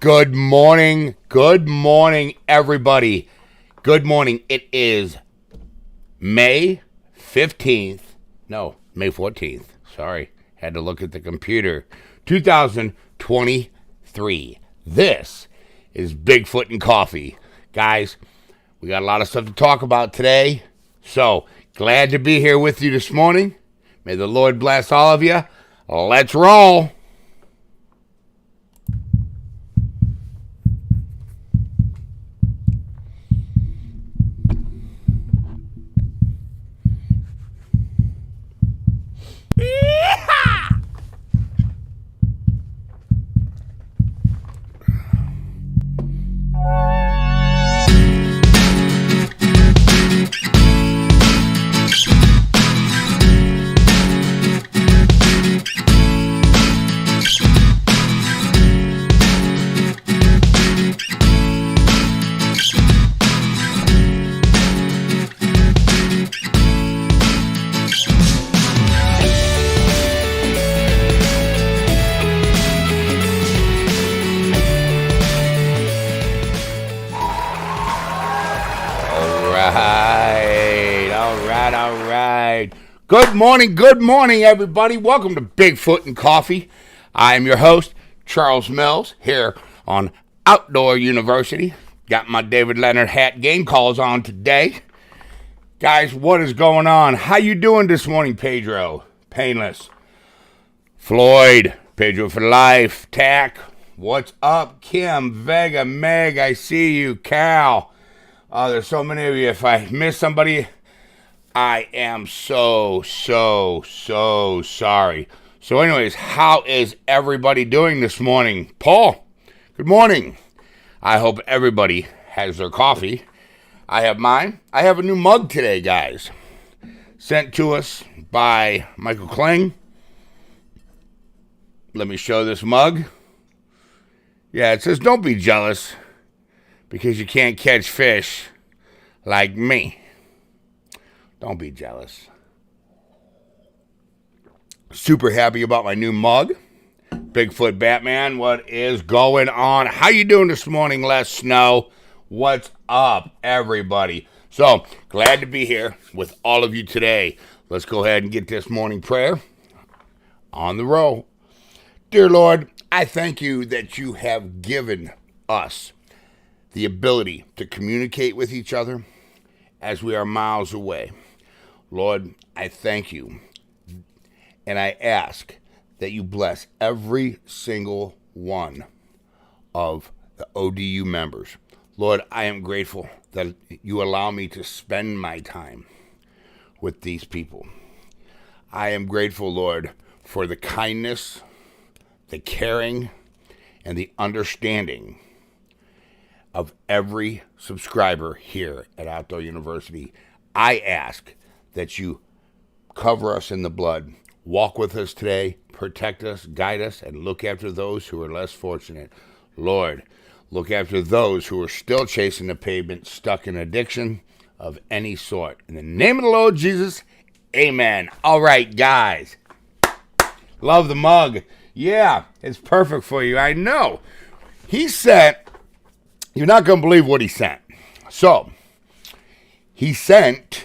Good morning. Good morning, everybody. Good morning. It is May 15th. No, May 14th. Sorry. Had to look at the computer. 2023. This is Bigfoot and Coffee. Guys, we got a lot of stuff to talk about today. So, glad to be here with you this morning. May the Lord bless all of you. Let's roll. All right. Good morning, everybody. Welcome to Bigfoot and Coffee. I am your host, Charles Mills, here on Outdoor University. Got my David Leonard hat game calls on today. Guys, what is going on? How you doing this morning, Pedro? Painless. Floyd, Pedro for life. Tack, what's up? Kim, Vega, Meg, I see you. Cal. There's so many of you. If I miss somebody, I am so sorry. So anyways, how is everybody doing this morning? Paul, good morning. I hope everybody has their coffee. I have mine. I have a new mug today, guys. Sent to us by Michael Kling. Let me show this mug. Yeah, it says, don't be jealous because you can't catch fish like me. Don't be jealous. Super happy about my new mug. Bigfoot Batman, what is going on? How you doing this morning, Les Snow? What's up, everybody? So, glad to be here with all of you today. Let's go ahead and get this morning prayer on the roll. Dear Lord, I thank you that you have given us the ability to communicate with each other as we are miles away. Lord, I thank you, and I ask that you bless every single one of the ODU members. Lord, I am grateful that you allow me to spend my time with these people. I am grateful, Lord, for the kindness, the caring, and the understanding of every subscriber here at Outdoor University. I ask that you cover us in the blood, walk with us today, protect us, guide us, and look after those who are less fortunate. Lord, look after those who are still chasing the pavement, stuck in addiction of any sort. In the name of the Lord Jesus, amen. All right, guys. Love the mug. Yeah, it's perfect for you. I know. He sent, you're not going to believe what he sent. So, he sent,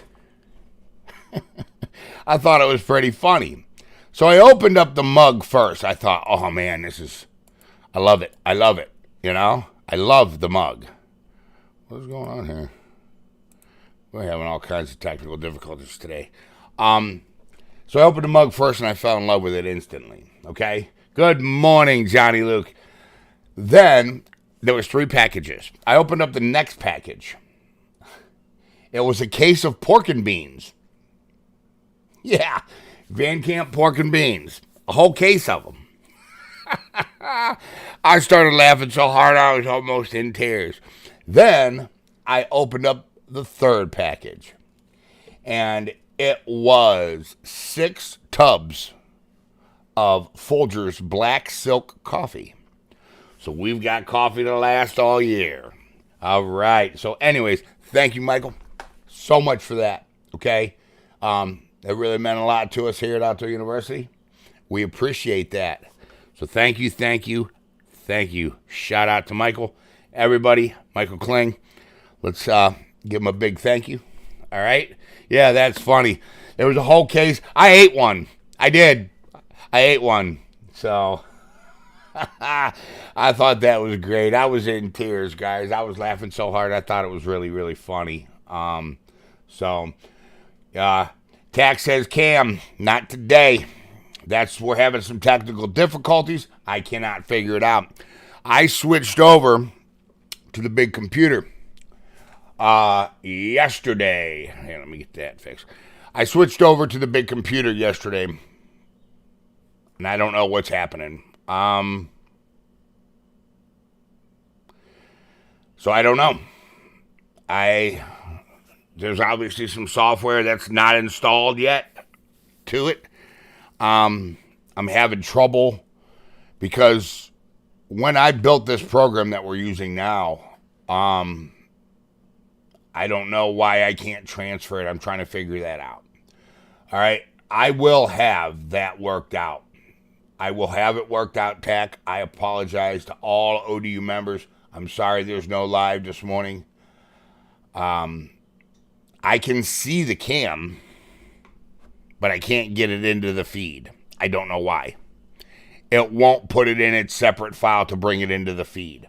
I thought it was pretty funny. So I opened up the mug first. I thought, oh man, I love it. I love it. You know, I love the mug. What's going on here? We're having all kinds of technical difficulties today. So I opened the mug first and I fell in love with it instantly. Okay. Good morning, Johnny Luke. Then there was 3 packages. I opened up the next package. It was a case of pork and beans. Yeah, Van Camp pork and beans. A whole case of them. I started laughing so hard I was almost in tears. Then I opened up the 3rd package. And it was 6 tubs of Folgers Black Silk coffee. So we've got coffee to last all year. All right. So anyways, thank you, Michael, so much for that. Okay. That really meant a lot to us here at Outdoor University. We appreciate that. So thank you, Thank you. Shout out to Michael. Everybody, Michael Kling. Let's give him a big thank you. All right? Yeah, that's funny. There was a whole case. I ate one. I did. I ate one. So I thought that was great. I was in tears, guys. I was laughing so hard. I thought it was really, really funny. Tack says, Cam, not today. We're having some technical difficulties. I cannot figure it out. I switched over to the big computer yesterday. Hey, let me get that fixed. I switched over to the big computer yesterday, and I don't know what's happening. So I don't know. There's obviously some software that's not installed yet to it. I'm having trouble because when I built this program that we're using now, I don't know why I can't transfer it. I'm trying to figure that out. All right. I will have that worked out. I will have it worked out, Tack. I apologize to all ODU members. I'm sorry there's no live this morning. I can see the cam, but I can't get it into the feed. I don't know why. It won't put it in its separate file to bring it into the feed.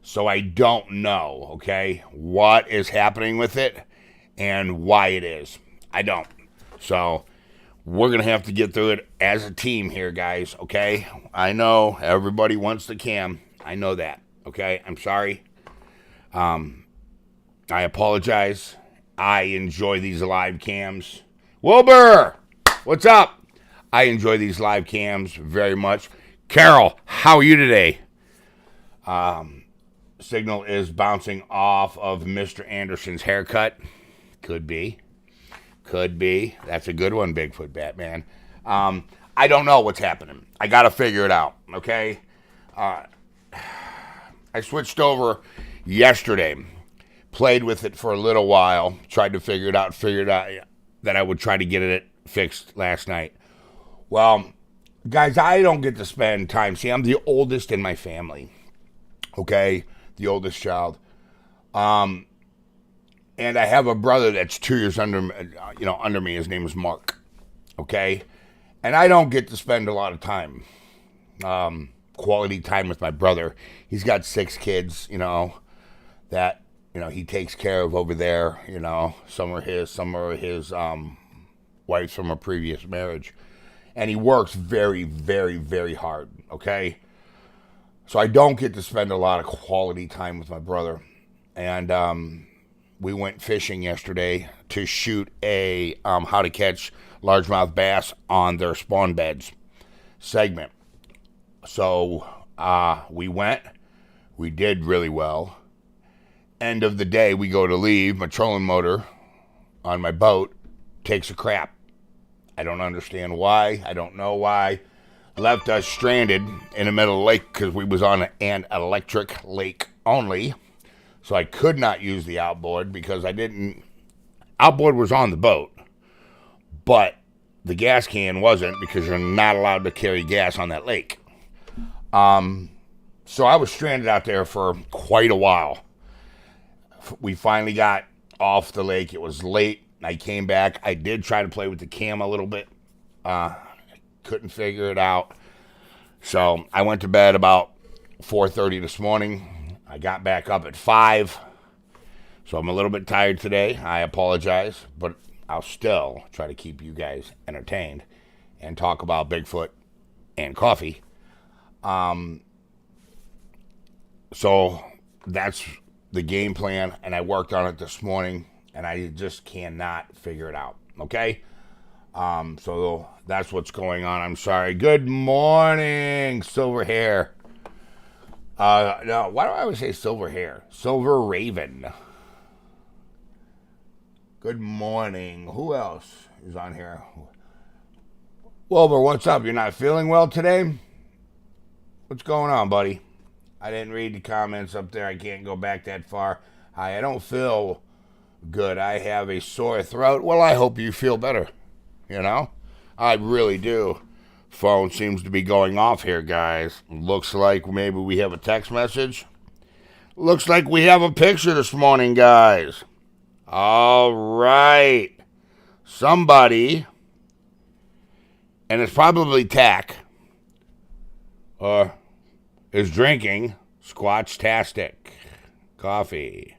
So I don't know, okay, what is happening with it and why it is. I don't. So we're going to have to get through it as a team here, guys, okay? I know everybody wants the cam. I know that, okay? I'm sorry. I apologize. I enjoy these live cams. Wilbur, what's up? I enjoy these live cams very much. Carol, how are you today? Signal is bouncing off of Mr. Anderson's haircut. Could be. That's a good one, Bigfoot Batman. I don't know what's happening. I got to figure it out, okay? I switched over yesterday. Played with it for a little while. Tried to figured out that I would try to get it fixed last night. Well, guys, I don't get to spend time. See, I'm the oldest in my family. Okay? The oldest child. And I have a brother that's 2 years under me. His name is Mark. Okay? And I don't get to spend a lot of time. Quality time with my brother. He's got 6 kids, that, he takes care of over there, some are his wives from a previous marriage. And he works very, very, very hard, okay? So I don't get to spend a lot of quality time with my brother. And we went fishing yesterday to shoot a how to catch largemouth bass on their spawn beds segment. So we did really well. End of the day, we go to leave. My trolling motor on my boat takes a crap. I don't understand why. I don't know why. Left us stranded in the middle of the lake because we was on an electric lake only. So I could not use the outboard because outboard was on the boat, but the gas can wasn't because you're not allowed to carry gas on that lake. So I was stranded out there for quite a while. We finally got off the lake. It was late. I came back. I did try to play with the cam a little bit. Couldn't figure it out. So I went to bed about 4:30 this morning. I got back up at 5. So I'm a little bit tired today. I apologize, but I'll still try to keep you guys entertained and talk about Bigfoot and coffee. So that's the game plan, and I worked on it this morning, and I just cannot figure it out, okay? So that's what's going on. I'm sorry. Good morning, silver hair. No, why do I always say silver hair? Silver Raven. Good morning. Who else is on here? Wilbur, what's up? You're not feeling well today? What's going on, buddy? I didn't read the comments up there. I can't go back that far. Hi, I don't feel good. I have a sore throat. Well, I hope you feel better. I really do. Phone seems to be going off here, guys. Looks like maybe we have a text message. Looks like we have a picture this morning, guys. All right. Somebody, and it's probably Tack, is drinking Squatch-tastic coffee.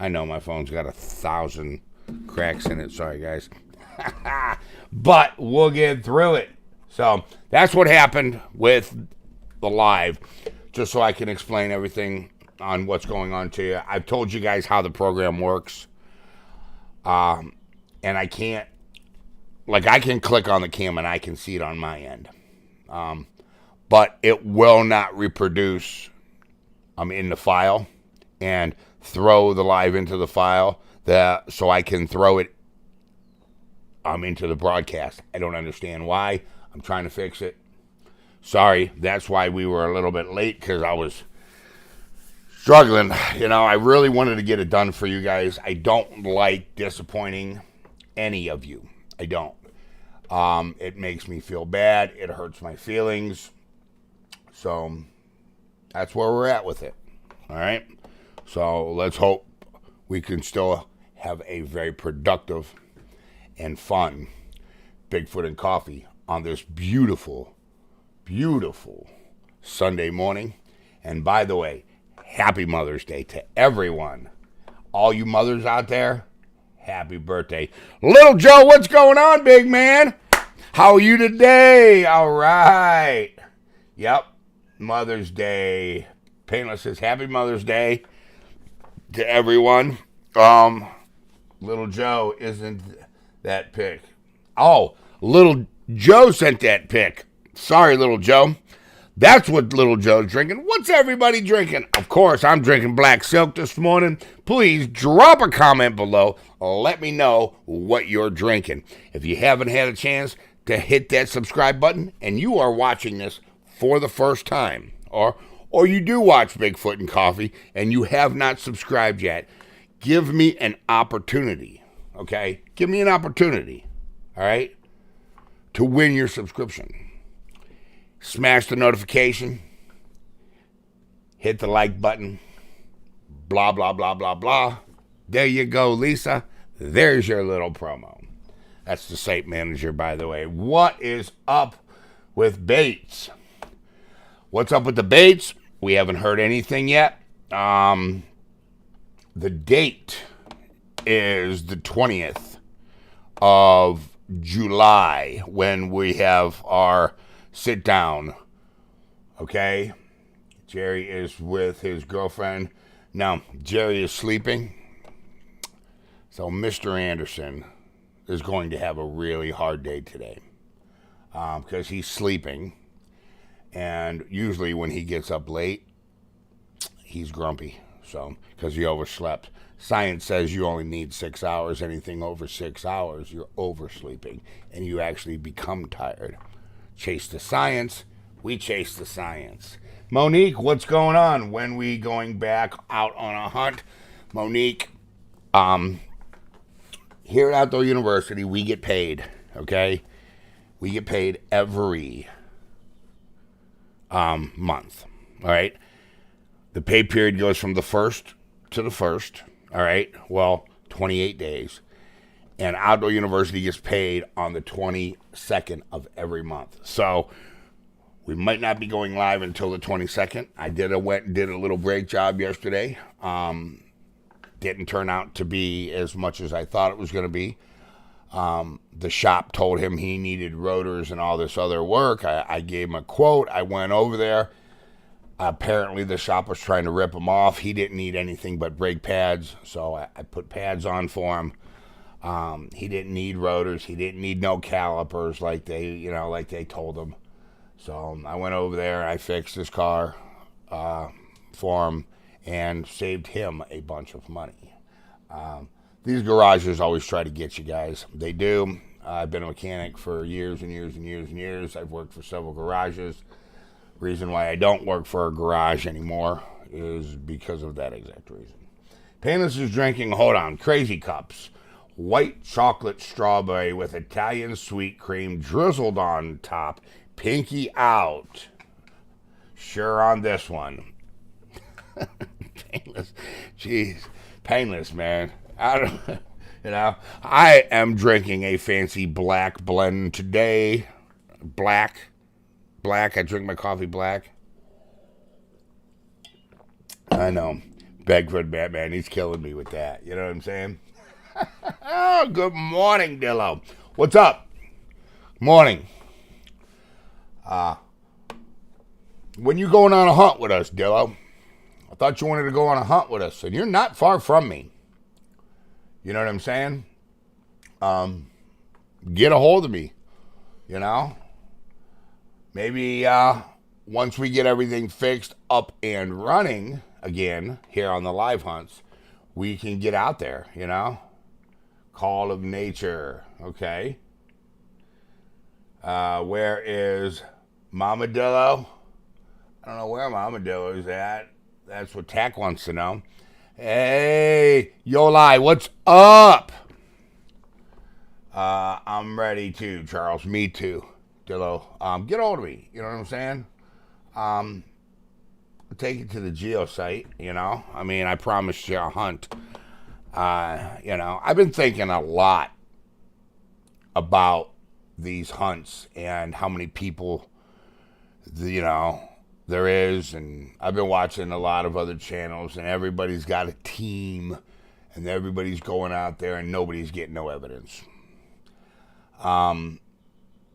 I know my phone's got 1,000 cracks in it. Sorry, guys. But we'll get through it. So that's what happened with the live, just so I can explain everything on what's going on to you. I've told you guys how the program works. And I can't, like, I can click on the cam and I can see it on my end. But it will not reproduce in the file and throw the live into the file so I can throw it into the broadcast. I don't understand why. I'm trying to fix it. Sorry, that's why we were a little bit late, because I was struggling. I really wanted to get it done for you guys. I don't like disappointing any of you. I don't. It makes me feel bad. It hurts my feelings. So that's where we're at with it. All right? So let's hope we can still have a very productive and fun Bigfoot and Coffee on this beautiful, beautiful Sunday morning. And by the way, happy Mother's Day to everyone. All you mothers out there, happy birthday. Little Joe, what's going on, big man? How are you today? All right. Yep, Mother's Day. Painless says happy Mother's Day to everyone. Little Joe isn't that pic. Oh, Little Joe sent that pic. Sorry, Little Joe. That's what Little Joe's drinking. What's everybody drinking? Of course, I'm drinking Black Silk this morning. Please drop a comment below. Let me know what you're drinking. If you haven't had a chance to hit that subscribe button and you are watching this for the first time, or you do watch Bigfoot and Coffee and you have not subscribed yet, give me an opportunity, okay? Give me an opportunity, all right, to win your subscription. Smash the notification, hit the like button, blah, blah, blah, blah, blah. There you go, Lisa. There's your little promo. That's the site manager, by the way. What is up with Bates? What's up with the Bates? We haven't heard anything yet. The date is the 20th of July when we have our sit down. Okay? Jerry is with his girlfriend. Now, Jerry is sleeping. So Mr. Anderson is going to have a really hard day today. Because he's sleeping. And usually when he gets up late, he's grumpy. So, because he overslept. Science says you only need 6 hours. Anything over 6 hours, you're oversleeping. And you actually become tired. Chase the science. We chase the science. Monique, what's going on? When we going back out on a hunt? Monique, here at Outdoor University, we get paid, okay? We get paid every month, all right? The pay period goes from the 1st to the 1st, all right? Well, 28 days. And Outdoor University gets paid on the 22nd of every month. So we might not be going live until the 22nd. I went and did a little brake job yesterday. Didn't turn out to be as much as I thought it was going to be. The shop told him he needed rotors and all this other work. I gave him a quote. I went over there. Apparently the shop was trying to rip him off. He didn't need anything but brake pads, so I put pads on for him. He didn't need rotors. He didn't need no calipers like they told him. So I went over there. I fixed his car for him and saved him a bunch of money. These garages always try to get you guys. They do. I've been a mechanic for years and years and years and years. I've worked for several garages. Reason why I don't work for a garage anymore is because of that exact reason. Painless is drinking, hold on, Crazy Cups. white chocolate strawberry with Italian sweet cream drizzled on top. Pinky out. Sure on this one. Painless. Jeez. Painless, man. I don't, I am drinking a fancy black blend today. Black. I drink my coffee black. I know. Bigfoot Batman, he's killing me with that. You know what I'm saying? Oh, good morning, Dillo. What's up? Morning. When you going on a hunt with us, Dillo? I thought you wanted to go on a hunt with us, and you're not far from me. You know what I'm saying? Get a hold of me. You know? Maybe once we get everything fixed, up and running again here on the live hunts, we can get out there, you know? Call of nature, okay? Where is Mama Dillo? I don't know where Mama Dillo is at. That's what Tack wants to know. Hey, Yolai, what's up? I'm ready too, Charles. Me too, Dillo. Get hold of me. You know what I'm saying? Take it to the geo site, you know? I mean, I promised you a hunt. You know, I've been thinking a lot about these hunts and how many people, you know, there is. And I've been watching a lot of other channels, and everybody's got a team, and everybody's going out there, and nobody's getting no evidence.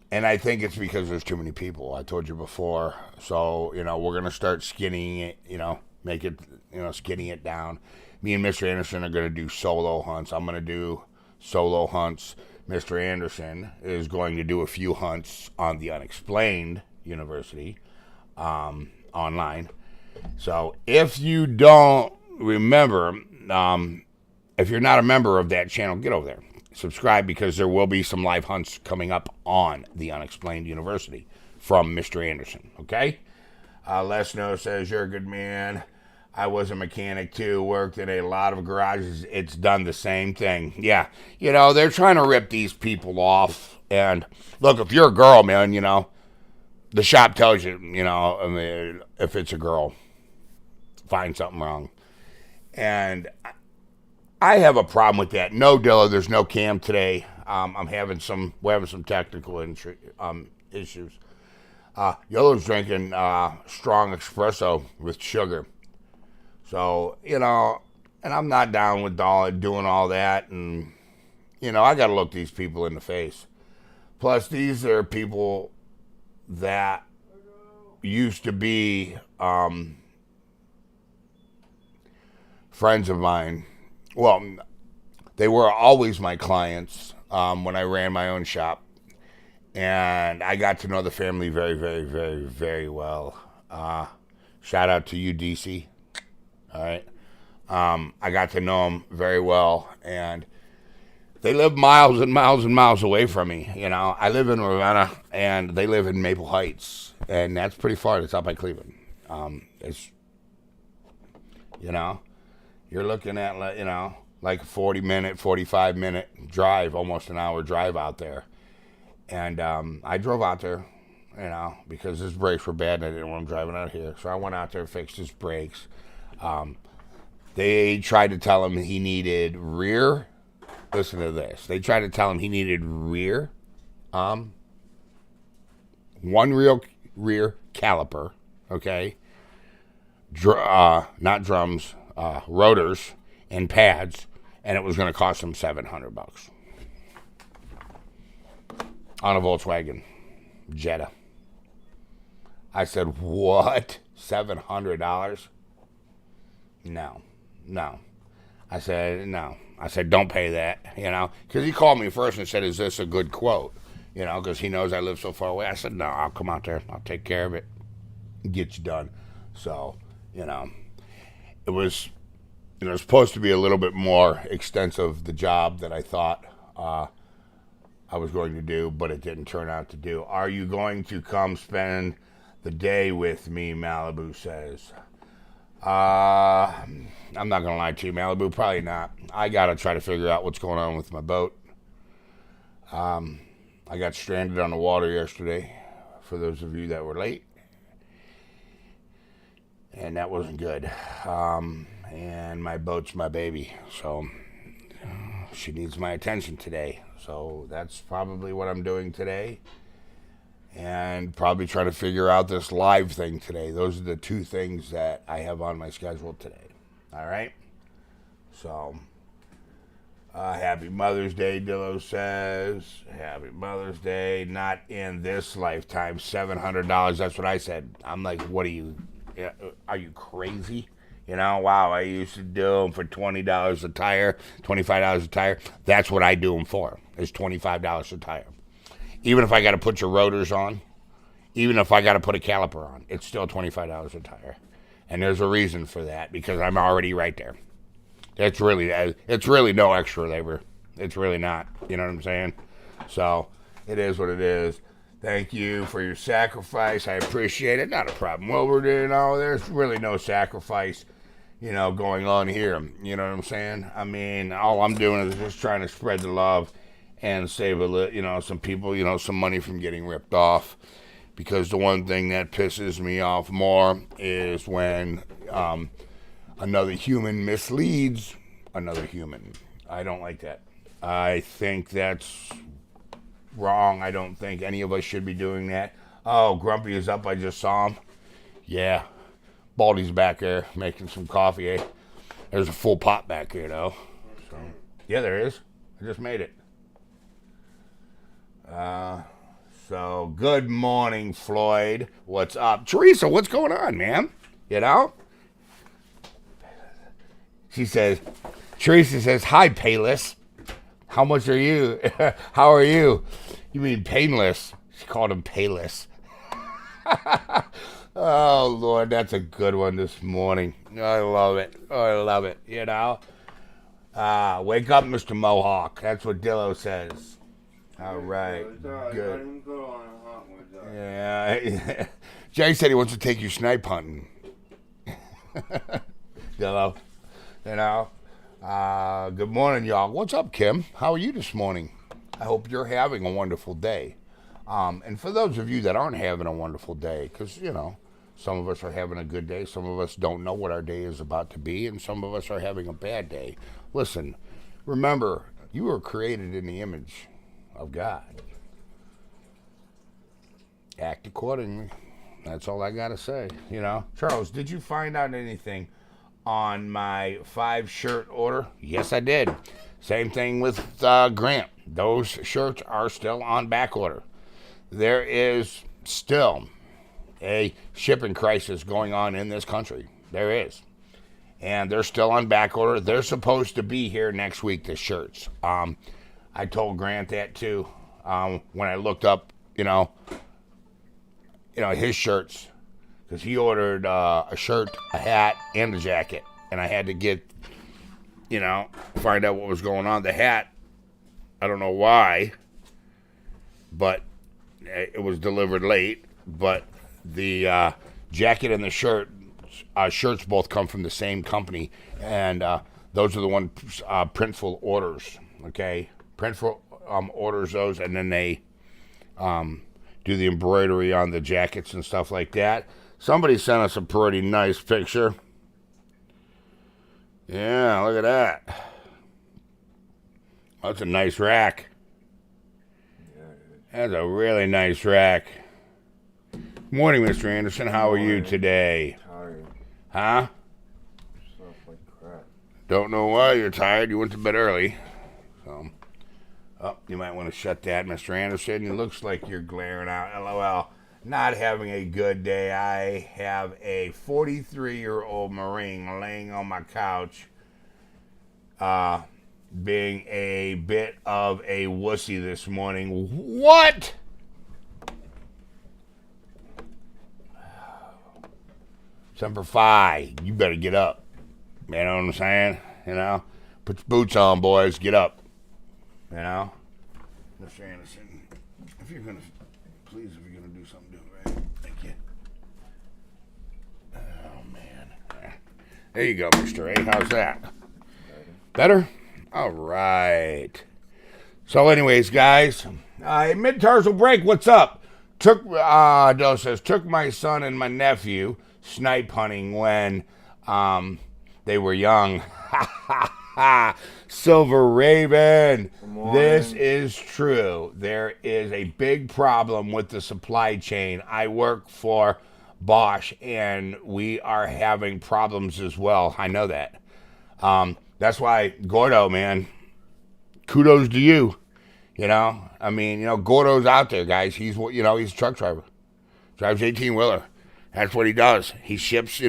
And I think it's because there's too many people. I told you before. So, you know, we're going to start skinning it, you know, make it, you know, skinning it down. Me and Mr. Anderson are going to do solo hunts. I'm going to do solo hunts. Mr. Anderson is going to do a few hunts on the Unexplained University online. So if you don't remember, if you're not a member of that channel, get over there. Subscribe, because there will be some live hunts coming up on the Unexplained University from Mr. Anderson, okay? Les Snow says, you're a good man. I was a mechanic too, worked in a lot of garages. It's done the same thing. Yeah, you know, they're trying to rip these people off. And look, if you're a girl, man, you know, the shop tells you, you know, I mean, if it's a girl, find something wrong. And I have a problem with that. No, Dilla, there's no cam today. We're having some technical issues. Yellow's drinking strong espresso with sugar. So, you know, and I'm not down with doing all that. And, you know, I got to look these people in the face. Plus, these are people that used to be friends of mine. Well, they were always my clients when I ran my own shop. And I got to know the family very, very, very, very well. Shout out to you, DC. All right. I got to know them very well. And they live miles and miles and miles away from me. You know, I live in Ravenna, and they live in Maple Heights. And that's pretty far. It's out by Cleveland. It's, you know, you're looking at, you know, like a 40-minute, 45-minute drive, almost an hour drive out there. And I drove out there, you know, because his brakes were bad and I didn't want him driving out here. So I went out there, fixed his brakes. They tried to tell him he needed rear. Listen to this. They tried to tell him he needed rear. One rear caliper, okay? Not drums, rotors and pads, and it was going to cost him $700 on a Volkswagen Jetta. I said, what? $700? No. I said, no. I said, don't pay that, you know, because he called me first and said, is this a good quote? You know, because he knows I live so far away. I said, no, I'll come out there. I'll take care of it. Get you done. So, you know, it was supposed to be a little bit more extensive, the job that I thought I was going to do, but it didn't turn out to do. Are you going to come spend the day with me, Malibu says. I'm not gonna lie to you, Malibu. Probably not. I gotta try to figure out what's going on with my boat. I got stranded on the water yesterday. For those of you that were late, and that wasn't good. And my boat's my baby, so she needs my attention today. So that's probably what I'm doing today. And probably trying to figure out this live thing today. Those are the two things that I have on my schedule today. All right? So, happy Mother's Day, Dillo says. Happy Mother's Day. Not in this lifetime. $700. That's what I said. I'm like, what are you crazy? You know, wow, I used to do them for $20 a tire, $25 a tire. That's what I do them for, is $25 a tire. Even if I got to put your rotors on, even if I got to put a caliper on, it's still $25 a tire. And there's a reason for that, because I'm already right there. It's really no extra labor. It's really not. You know what I'm saying? So it is what it is. Thank you for your sacrifice. I appreciate it. Not a problem. Well, there's really no sacrifice, going on here. You know what I'm saying? I mean, all I'm doing is just trying to spread the love and save some people, some money from getting ripped off. Because the one thing that pisses me off more is when another human misleads another human. I don't like that. I think that's wrong. I don't think any of us should be doing that. Oh, Grumpy is up. I just saw him. Yeah. Baldy's back there making some coffee, eh? There's a full pot back here, though. So, yeah, there is. I just made it. So, good morning, Floyd. What's up? Teresa, what's going on, man? Teresa says, hi, Payless. How much are you? How are you? You mean painless. She called him Payless. Oh, Lord, that's a good one this morning. I love it. Wake up, Mr. Mohawk. That's what Dillo says. All right. Good. Yeah. Jay said he wants to take you snipe hunting. Dillo. Good morning, y'all. What's up, Kim? How are you this morning? I hope you're having a wonderful day. And for those of you that aren't having a wonderful day, because, some of us are having a good day, some of us don't know what our day is about to be, and some of us are having a bad day. Listen, remember, you were created in the image of God. Act accordingly. That's all I got to say, Charles, did you find out anything on my 5-shirt order? Yes, I did. Same thing with Grant. Those shirts are still on back order. There is still a shipping crisis going on in this country. There is. And they're still on back order. They're supposed to be here next week, the shirts. I told Grant that too. When I looked up, his shirts. Because he ordered a shirt, a hat, and a jacket. And I had to get, find out what was going on. The hat, I don't know why, but it was delivered late. But the jacket and the shirts both come from the same company. And those are the one Printful orders, okay? Printful orders those, and then they do the embroidery on the jackets and stuff like that. Somebody sent us a pretty nice picture. Yeah, look at that. That's a nice rack. That's a really nice rack. Morning, Mr. Anderson. How are you today? Tired. Huh? Stuff like crap. Don't know why you're tired. You went to bed early. So, you might want to shut that, Mr. Anderson. It looks like you're glaring out. LOL. Not having a good day. I have a 43-year-old Marine laying on my couch, being a bit of a wussy this morning. What? Semper Fi, you better get up. You know what I'm saying? Put your boots on, boys. Get up. Mr. Anderson, if you're going to do something, do it right. Thank you. Oh, man. There you go, Mr. A. How's that? Better? All right. So anyways, guys, mid-tarsal break, what's up? Doe says, took my son and my nephew snipe hunting when they were young. Silver Raven, this is true. There is a big problem with the supply chain. I work for Bosch, and we are having problems as well. I know that. That's why, Gordo, man, kudos to you. You know, I mean, Gordo's out there, guys. He's a truck driver. Drives 18-wheeler. That's what he does. He ships,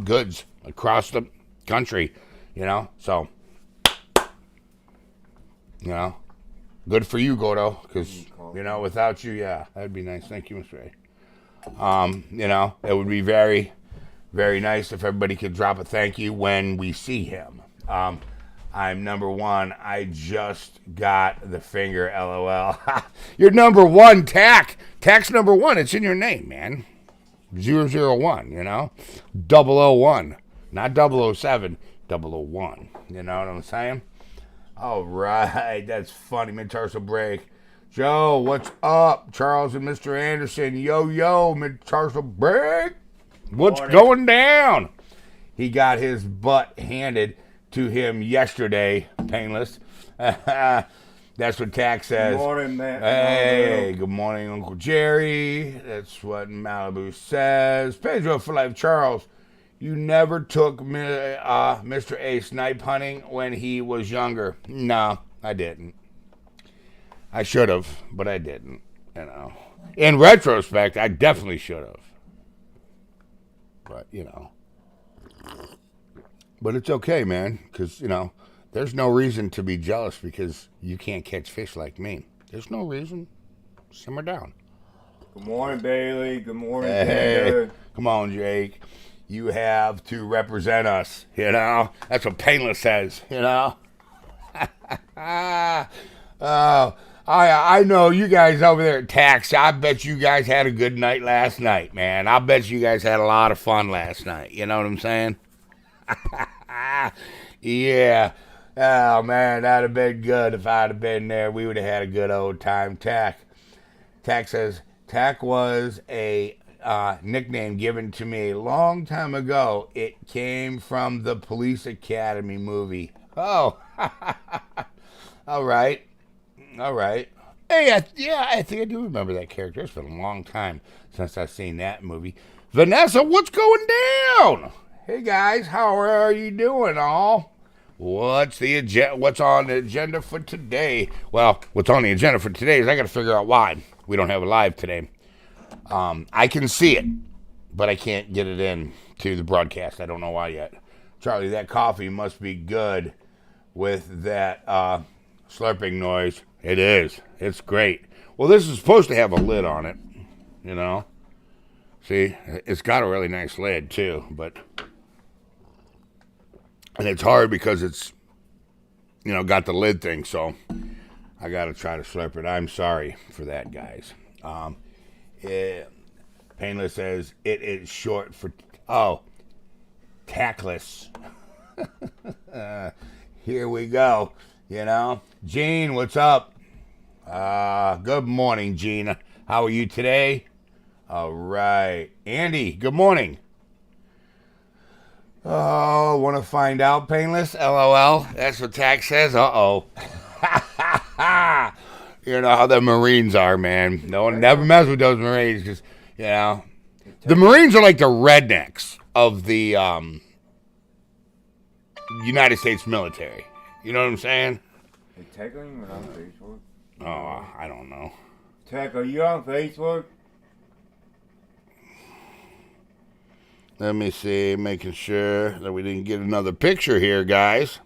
goods across the country, So, good for you, Gordo, because, without you, yeah, that'd be nice. Thank you, Mr. A. It would be very, very nice if everybody could drop a thank you when we see him. I'm number one. I just got the finger, LOL. You're number one, Tack. Tack's number one. It's in your name, man. 001, 001. Not 007, 001. You know what I'm saying? All right. That's funny. Mid-tarsal break. Joe, what's up? Charles and Mr. Anderson. Yo, mid-tarsal break. What's going down? He got his butt handed to him yesterday, Painless. That's what Tack says. Good morning, Matt. Hey, good morning, Uncle Jerry. That's what Malibu says. Pedro for life. Charles, you never took Mr. A snipe hunting when he was younger. No, I didn't. I should have, but I didn't. In retrospect, I definitely should have. But, But it's okay, man, because, there's no reason to be jealous because you can't catch fish like me. There's no reason. Simmer down. Good morning, Bailey. Good morning, Hey, come on, Jake. You have to represent us, That's what Painless says, Oh, I know you guys over there at Tax. I bet you guys had a good night last night, man. I bet you guys had a lot of fun last night. You know what I'm saying? Yeah. Oh, man, that'd have been good if I'd have been there. We would have had a good old time. Tack says, Tack was a nickname given to me a long time ago. It came from the Police Academy movie. Oh. All right. Hey, I think I do remember that character. It's been a long time since I've seen that movie. Vanessa, what's going down? Hey guys, how are you doing, all? What's on the agenda for today? Well, what's on the agenda for today is I got to figure out why we don't have a live today. I can see it, but I can't get it in to the broadcast. I don't know why yet. Charlie, that coffee must be good with that slurping noise. It is. It's great. Well, this is supposed to have a lid on it, See, it's got a really nice lid too, and it's hard because it's, got the lid thing, so I got to try to slurp it. I'm sorry for that, guys. Painless says, it is short for, tackless. Here we go, Gene, what's up? Good morning, Gene. How are you today? All right. Andy, good morning. Oh, want to find out, Painless? LOL. That's what Tack says. Uh-oh. You know how the Marines are, man. No one never mess with those Marines because, the Marines are like the rednecks of the United States military. You know what I'm saying? Hey, Tack, are you on Facebook? Oh, I don't know. Tack, are you on Facebook? Let me see, making sure that we didn't get another picture here, guys.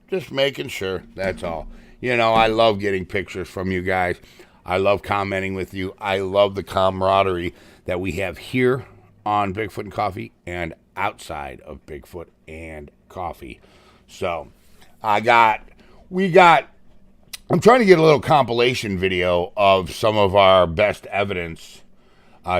Just making sure, that's all. I love getting pictures from you guys. I love commenting with you. I love the camaraderie that we have here on Bigfoot and Coffee and outside of Bigfoot and Coffee. So, I'm trying to get a little compilation video of some of our best evidence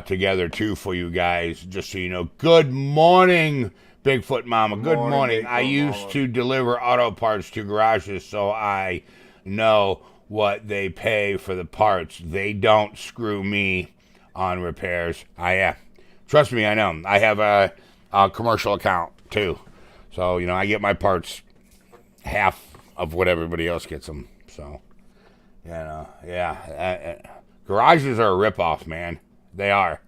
together too for you guys, just so you know. Good morning, Bigfoot Mama. Good morning. Bigfoot I used Mama. to deliver auto parts to garages, so I know what they pay for the parts. They don't screw me on repairs. Trust me, I know. I have a commercial account too, so I get my parts half of what everybody else gets them. So, garages are a ripoff, man. They are.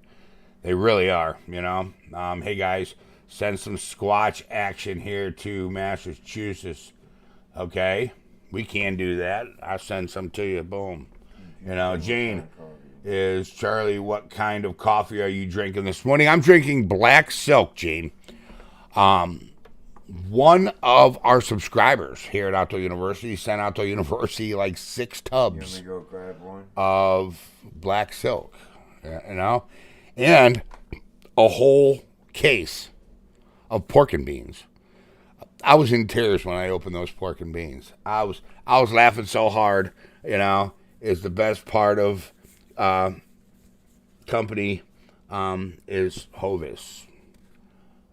They really are. Hey guys, send some Squatch action here to Massachusetts. Okay, we can do that. I'll send some to you. Boom. Jane is Charlie. What kind of coffee are you drinking this morning? I'm drinking Black Silk, Jane. One of our subscribers here at Outdoor University sent Outdoor University like 6 tubs Let me go grab one. of Black Silk, and a whole case of pork and beans. I was in tears when I opened those pork and beans. I was laughing so hard. Is the best part of company is Hovis.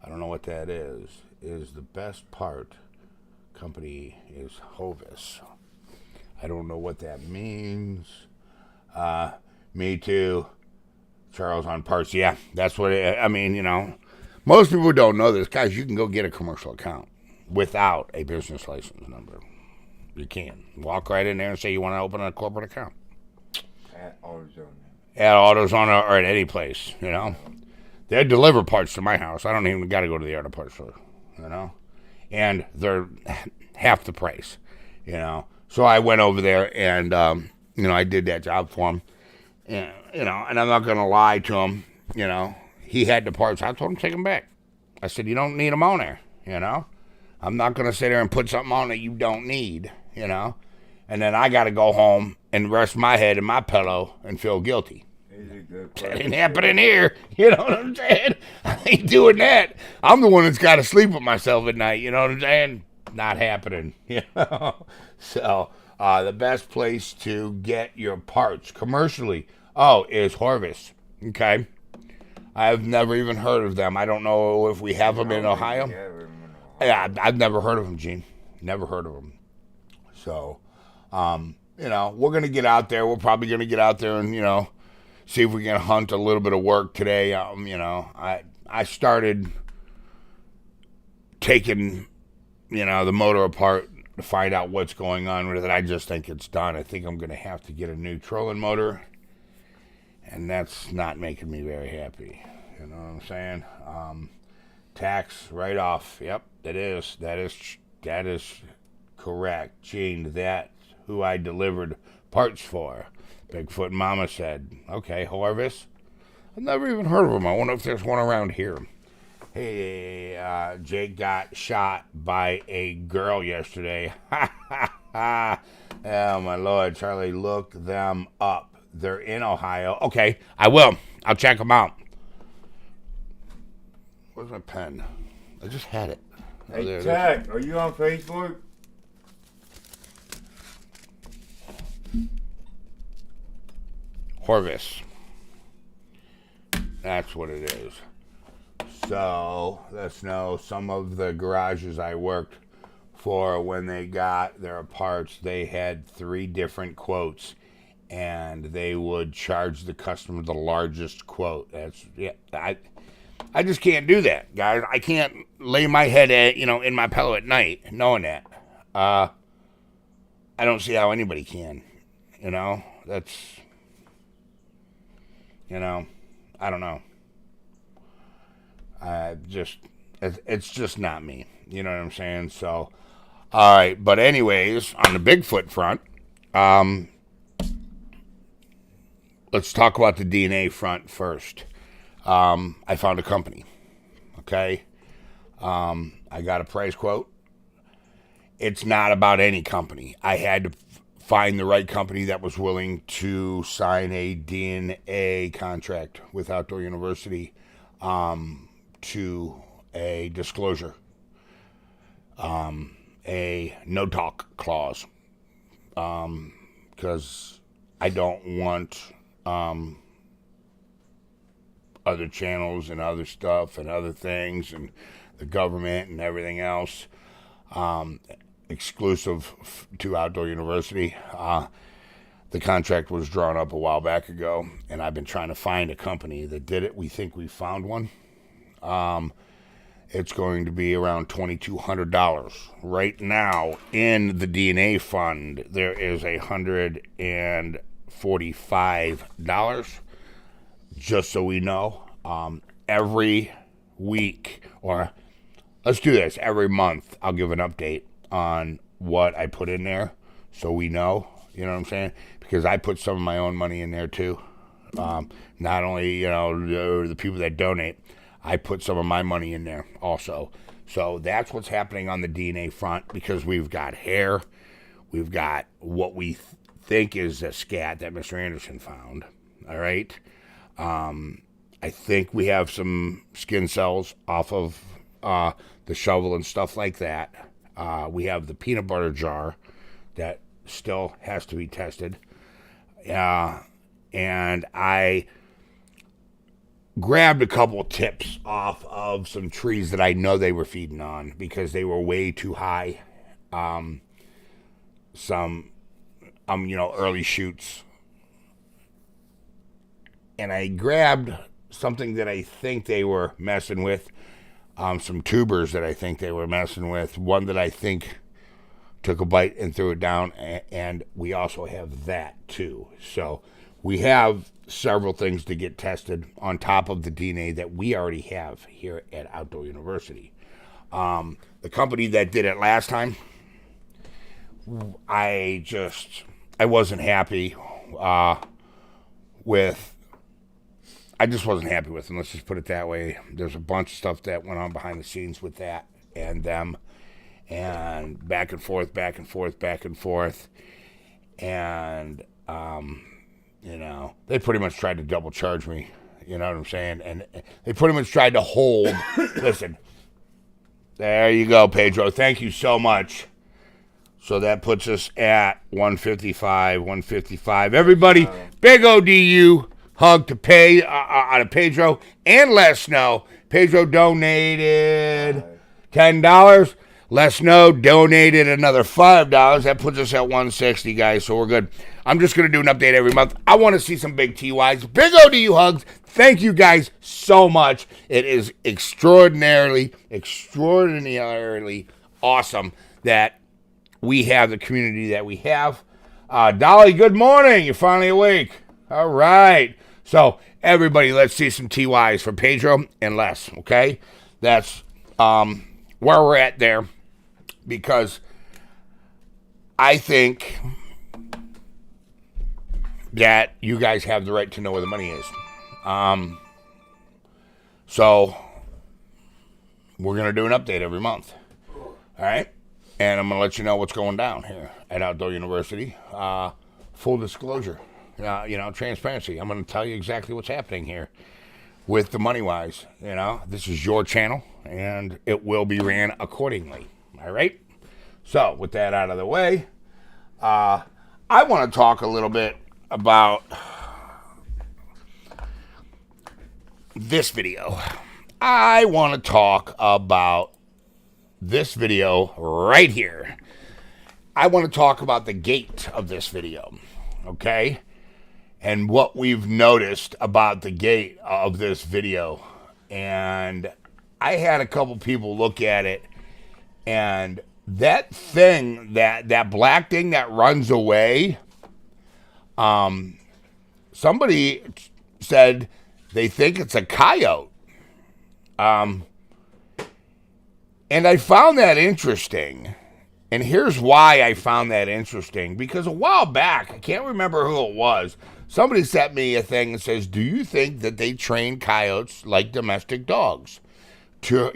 I don't know what that is. Is the best part company is Hovis. I don't know what that means. Me too. Charles on parts. Yeah, that's what most people don't know this. Guys, you can go get a commercial account without a business license number. You can. Walk right in there and say you want to open a corporate account. At AutoZone. At AutoZone or at any place, They deliver parts to my house. I don't even got to go to the auto parts store, And they're half the price, So I went over there and, I did that job for him. And, and I'm not going to lie to him, He had the parts. I told him, take them back. I said, you don't need them on there, I'm not going to sit there and put something on that you don't need, And then I got to go home and rest my head in my pillow and feel guilty. That ain't happening here. You know what I'm saying? I ain't doing that. I'm the one that's got to sleep with myself at night. You know what I'm saying? Not happening. So the best place to get your parts commercially, is Horvis. Okay. I've never even heard of them. I don't know if we have them in Ohio. Yeah, I've never heard of them, Gene. Never heard of them. So, we're going to get out there. We're probably going to get out there and, see if we can hunt a little bit of work today. I started taking, the motor apart to find out what's going on with it. I just think it's done. I think I'm going to have to get a new trolling motor, and that's not making me very happy. You know what I'm saying? Tax write-off. Yep, that is correct. Gene, that's who I delivered parts for. Bigfoot Mama said, okay, Horvis. I've never even heard of him. I wonder if there's one around here. Hey, Jake got shot by a girl yesterday. Oh, my Lord. Charlie, look them up. They're in Ohio. Okay, I will. I'll check them out. Where's my pen? I just had it. Hey, Tech, are you on Facebook? Horvis. That's what it is. So, let's know some of the garages I worked for when they got their parts. They had 3 different quotes, and they would charge the customer the largest quote. I just can't do that, guys. I can't lay my head in my pillow at night knowing that. I don't see how anybody can. That's. I don't know. It's just not me. You know what I'm saying? So, all right. But anyways, on the Bigfoot front, let's talk about the DNA front first. I found a company. Okay. I got a price quote. It's not about any company. I had to find the right company that was willing to sign a DNA contract with Outdoor University to a disclosure, a no-talk clause, because I don't want other channels and other stuff and other things and the government and everything else, exclusive to Outdoor University. The contract was drawn up a while back ago, and I've been trying to find a company that did it. We think we found one. It's going to be around $2,200. Right now, in the DNA fund, there is $145. Just so we know, every week, or let's do this, every month, I'll give an update on what I put in there so we know, you know what I'm saying? Because I put some of my own money in there too. Not only, the people that donate, I put some of my money in there also. So that's what's happening on the DNA front, because we've got hair, we've got what we think is a scat that Mr. Anderson found, all right? I think we have some skin cells off of the shovel and stuff like that. We have the peanut butter jar that still has to be tested. And I grabbed a couple of tips off of some trees that I know they were feeding on because they were way too high. Some early shoots. And I grabbed something that I think they were messing with, some tubers that I think they were messing with, one that I think took a bite and threw it down, and we also have that too. So we have several things to get tested on top of the DNA that we already have here at Outdoor University. The company that did it last time, I wasn't happy with. I just wasn't happy with them. Let's just put it that way. There's a bunch of stuff that went on behind the scenes with that and them, and back and forth, and they pretty much tried to double charge me. You know what I'm saying? And they pretty much tried to hold. Listen, there you go, Pedro. Thank you so much. So that puts us at 155. Everybody, big ODU hug to pay out of Pedro and Les Snow. Pedro donated $10. Les Snow donated another $5. That puts us at 160, guys. So we're good. I'm just going to do an update every month. I want to see some big TYs. Big ODU hugs. Thank you guys so much. It is extraordinarily awesome that we have the community that we have. Dolly, good morning. You're finally awake. All right. So, everybody, let's see some TYs for Pedro and Les, okay? That's where we're at there, because I think that you guys have the right to know where the money is. So, we're going to do an update every month, all right? And I'm going to let you know what's going down here at Outdoor University. Full disclosure. Transparency. I'm going to tell you exactly what's happening here with the money-wise. This is your channel, and it will be ran accordingly. All right? So, with that out of the way, I want to talk a little bit about this video. I want to talk about this video right here. I want to talk about the gate of this video, okay? And what we've noticed about the gate of this video. And I had a couple people look at it, and that thing, that black thing that runs away, somebody said they think it's a coyote. And I found that interesting. And here's why I found that interesting. Because a while back, I can't remember who it was, somebody sent me a thing that says, do you think that they train coyotes like domestic dogs to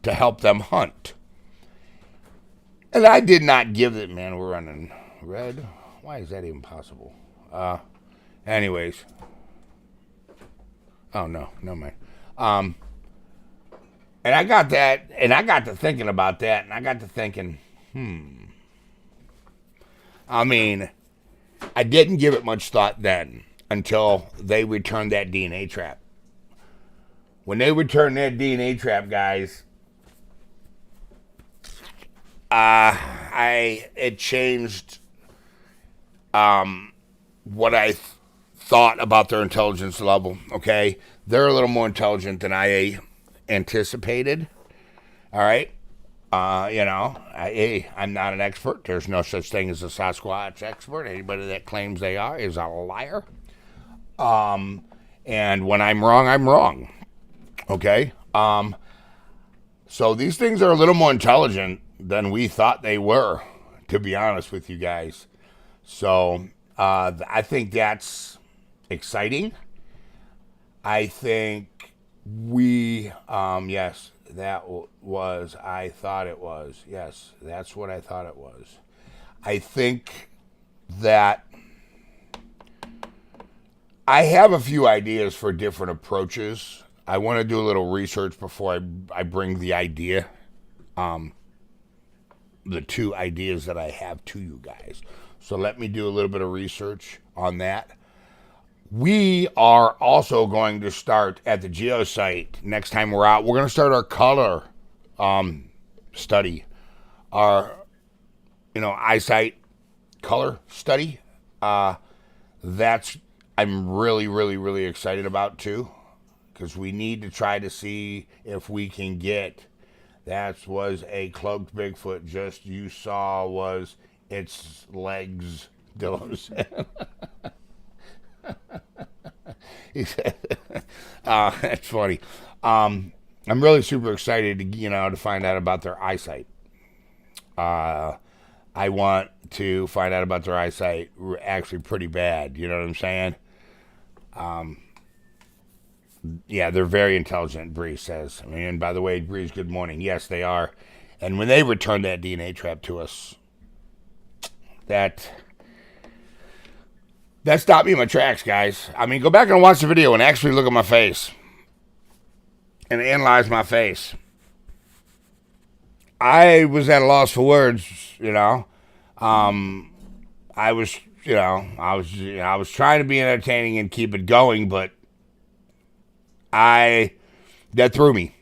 help them hunt? And I did not give it, man, we're running red. Why is that even possible? Anyways. Oh, no, never mind. And I got that, and I got to thinking about that, and I got to thinking, I mean, I didn't give it much thought then until they returned that DNA trap. when they returned that DNA trap, guys, it changed what I thought about their intelligence level. Okay, they're a little more intelligent than I anticipated. All right. I'm not an expert. There's no such thing as a Sasquatch expert. Anybody that claims they are is a liar. And when I'm wrong, I'm wrong. Okay? So these things are a little more intelligent than we thought they were, to be honest with you guys. So I think that's exciting. I think yes, that was, I thought it was. Yes, that's what I thought it was. I think that I have a few ideas for different approaches. I want to do a little research before I bring the idea, the two ideas that I have to you guys. So let me do a little bit of research on that. We are also going to start at the geosite next time we're out. We're going to start our color study, our eyesight color study. That's I'm really, really, really excited about too, because we need to try to see if we can get. That was a cloaked Bigfoot. Just you saw was its legs. Dylan said. He said, that's funny. I'm really super excited to find out about their eyesight. I want to find out about their eyesight actually pretty bad. You know what I'm saying? Yeah, they're very intelligent, Bree says. And by the way, Bree's good morning. Yes, they are. And when they returned that DNA trap to us, that stopped me in my tracks, guys. I mean, go back and watch the video and actually look at my face and analyze my face. I was at a loss for words, I was trying to be entertaining and keep it going, but that threw me.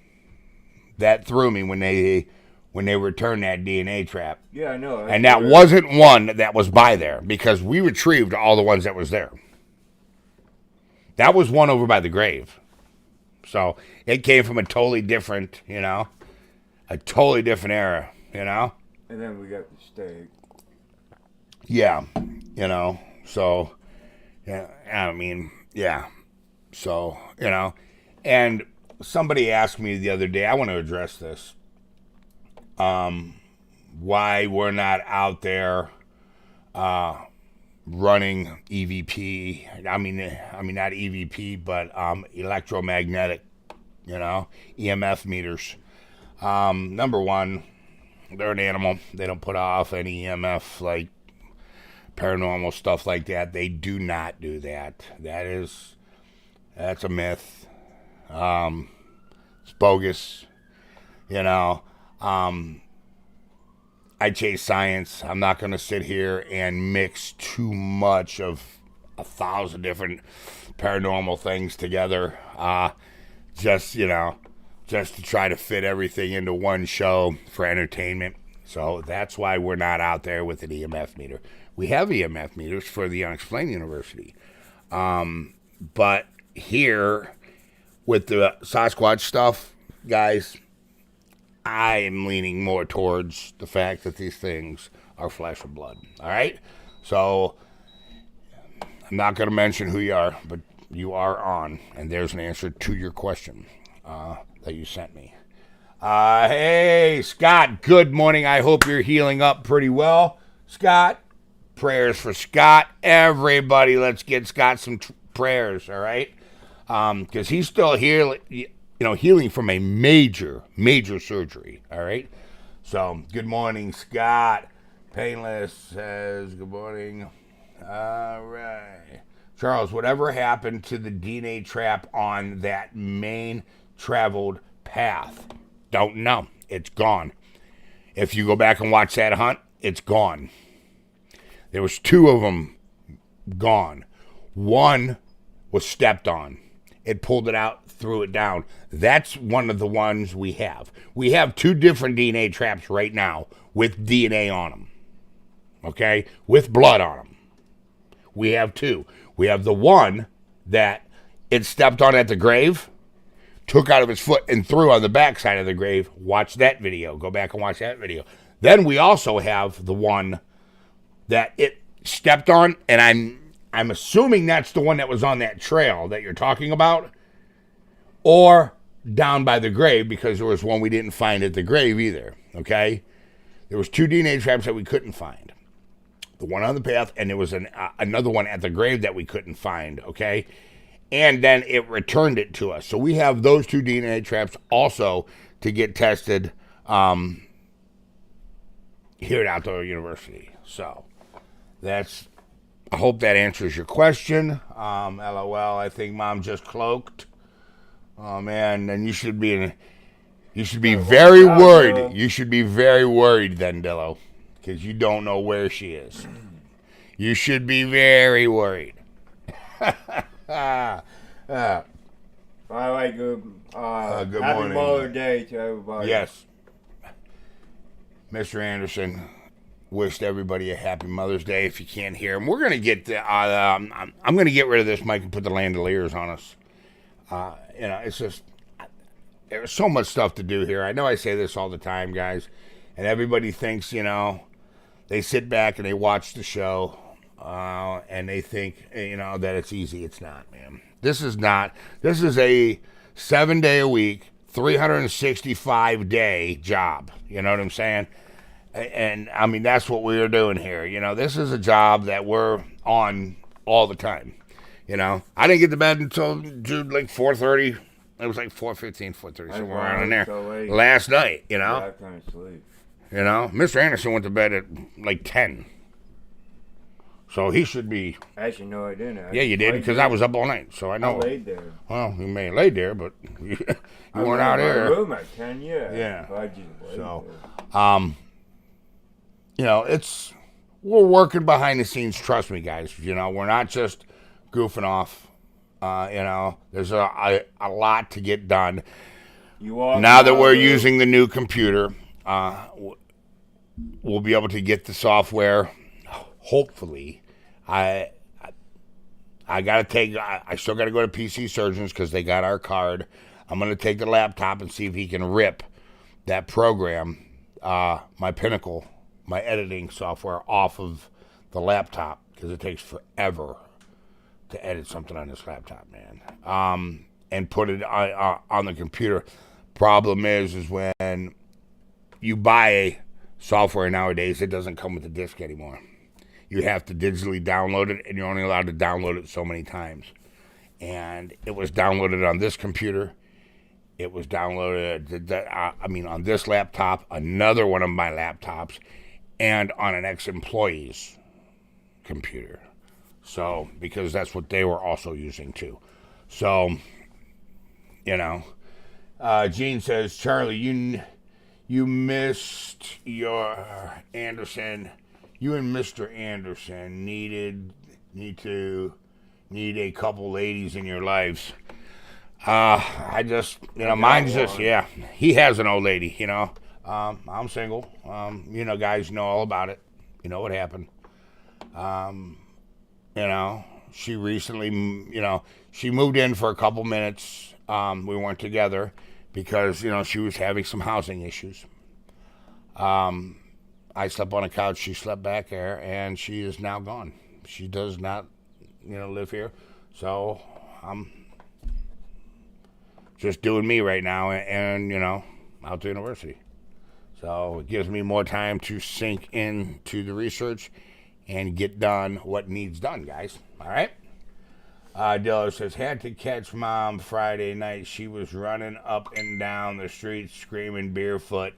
That threw me when they returned that DNA trap. Yeah, I know. And that wasn't one that was by there, because we retrieved all the ones that was there. That was one over by the grave. So it came from a totally different, a totally different era, And then we got the steak. Yeah, so, yeah, I mean, yeah. So, and somebody asked me the other day, I want to address this. Why we're not out there running EVP. I mean not EVP, but electromagnetic, EMF meters. Number one, they're an animal. They don't put off any EMF like paranormal stuff like that. They do not do that. That's a myth. It's bogus. I chase science. I'm not going to sit here and mix too much of 1,000 different paranormal things together. Just to try to fit everything into one show for entertainment. So that's why we're not out there with an EMF meter. We have EMF meters for the Unexplained University. But here, with the Sasquatch stuff, guys, I am leaning more towards the fact that these things are flesh and blood. All right? So, I'm not going to mention who you are, but you are on, and there's an answer to your question that you sent me. Hey, Scott, good morning. I hope you're healing up pretty well. Scott, prayers for Scott. Everybody, let's get Scott some prayers, all right? Because he's still here, healing from a major surgery, all right? So, good morning, Scott. Painless says, good morning. All right. Charles, whatever happened to the DNA trap on that main traveled path? Don't know. It's gone. If you go back and watch that hunt, it's gone. There was 2 of them gone. One was stepped on, it pulled it out, threw it down. That's one of the ones we have. We have 2 different DNA traps right now with DNA on them. Okay? With blood on them. We have 2. We have the one that it stepped on at the grave, took out of his foot and threw on the backside of the grave. Watch that video. Go back and watch that video. Then we also have the one that it stepped on, and I'm assuming that's the one that was on that trail that you're talking about, or down by the grave, because there was one we didn't find at the grave either. Okay, there was 2 DNA traps that we couldn't find. The one on the path, and there was another one at the grave that we couldn't find. Okay, and then it returned it to us. So we have those 2 DNA traps also to get tested here at Outdoor University. So that's, I hope that answers your question. LOL, I think Mom just cloaked. Oh man, then you should be very worried. You should be very worried then, Dillo, because you don't know where she is. You should be very worried. By the way, good Good happy morning. Mother's Day to everybody. Yes. Mr. Anderson wished everybody a happy Mother's Day. If you can't hear him, we're going to get I'm going to get rid of this mic and put the Landoliers on us. It's just, there's so much stuff to do here. I know I say this all the time, guys, and everybody thinks, they sit back and they watch the show, and they think, that it's easy. It's not, man. This is not. This is a 7-day-a-week, 365-day job. You know what I'm saying? And, I mean, that's what we're doing here. This is a job that we're on all the time. I didn't get to bed until like 4:30. It was like 4:15, 4:30, somewhere around in there. So Last night, I couldn't sleep. Mr. Anderson went to bed at like 10. So he should be. Actually, no, I didn't. Yeah, you did, because I was up all night, so I know. I laid there. Well, you may have laid there, but you I weren't out in my there. room at 10, yeah. Yeah. But I just laid So, there. we're working behind the scenes. Trust me, guys. We're not just goofing off. There's a lot to get done. Now that we're using the new computer, we'll be able to get the software. Hopefully, I still got to go to PC Surgeons because they got our card. I'm going to take the laptop and see if he can rip that program, my Pinnacle, my editing software, off of the laptop, because it takes forever to edit something on this laptop, man. And put it on the computer. Problem is when you buy software nowadays, it doesn't come with a disc anymore. You have to digitally download it, and you're only allowed to download it so many times. And it was downloaded on this computer. It was downloaded, on this laptop, another one of my laptops, and on an ex-employee's computer. So, because that's what they were also using too. So, Gene says, Charlie, you missed your Anderson. You and Mr. Anderson need a couple ladies in your lives. I just, mine's just, yeah. He has an old lady, I'm single. Guys know all about it. You know what happened. She recently, she moved in for a couple minutes. We weren't together because, she was having some housing issues. I slept on a couch, she slept back there, and she is now gone. She does not, live here. So I'm just doing me right now and out to university. So it gives me more time to sink into the research and get done what needs done, guys. All right? Dillo says, had to catch Mom Friday night. She was running up and down the street screaming Bigfoot.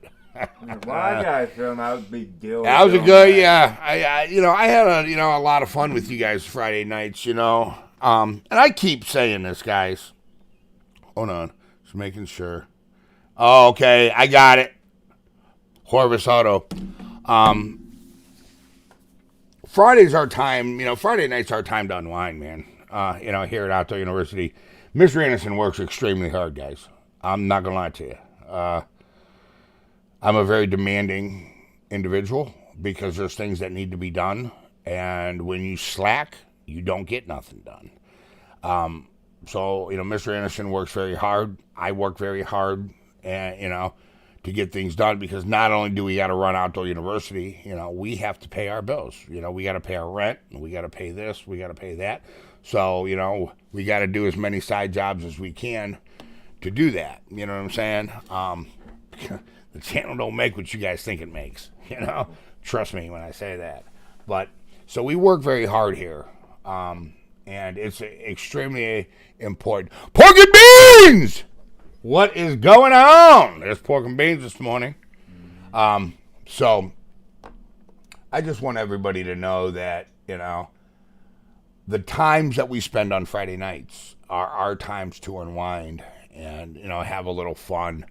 Well, I got film. That was a big deal. That was a good, yeah. I had a lot of fun with you guys Friday nights, And I keep saying this, guys. Hold on. Just making sure. Oh, okay. I got it. Horvis Auto. Friday's our time, Friday night's our time to unwind, man. Here at Outdoor University. Mr. Anderson works extremely hard, guys. I'm not gonna lie to you. I'm a very demanding individual because there's things that need to be done, and when you slack, you don't get nothing done. So, Mr. Anderson works very hard. I work very hard, and to get things done, because not only do we got to run Outdoor University, we have to pay our bills. We got to pay our rent, we got to pay this, we got to pay that. So, we got to do as many side jobs as we can to do that. You know what I'm saying? The channel don't make what you guys think it makes. Trust me when I say that. But so we work very hard here, and it's extremely important. Pork and beans. What is going on? There's pork and beans this morning. So I just want everybody to know that the times that we spend on Friday nights are our times to unwind and have a little fun.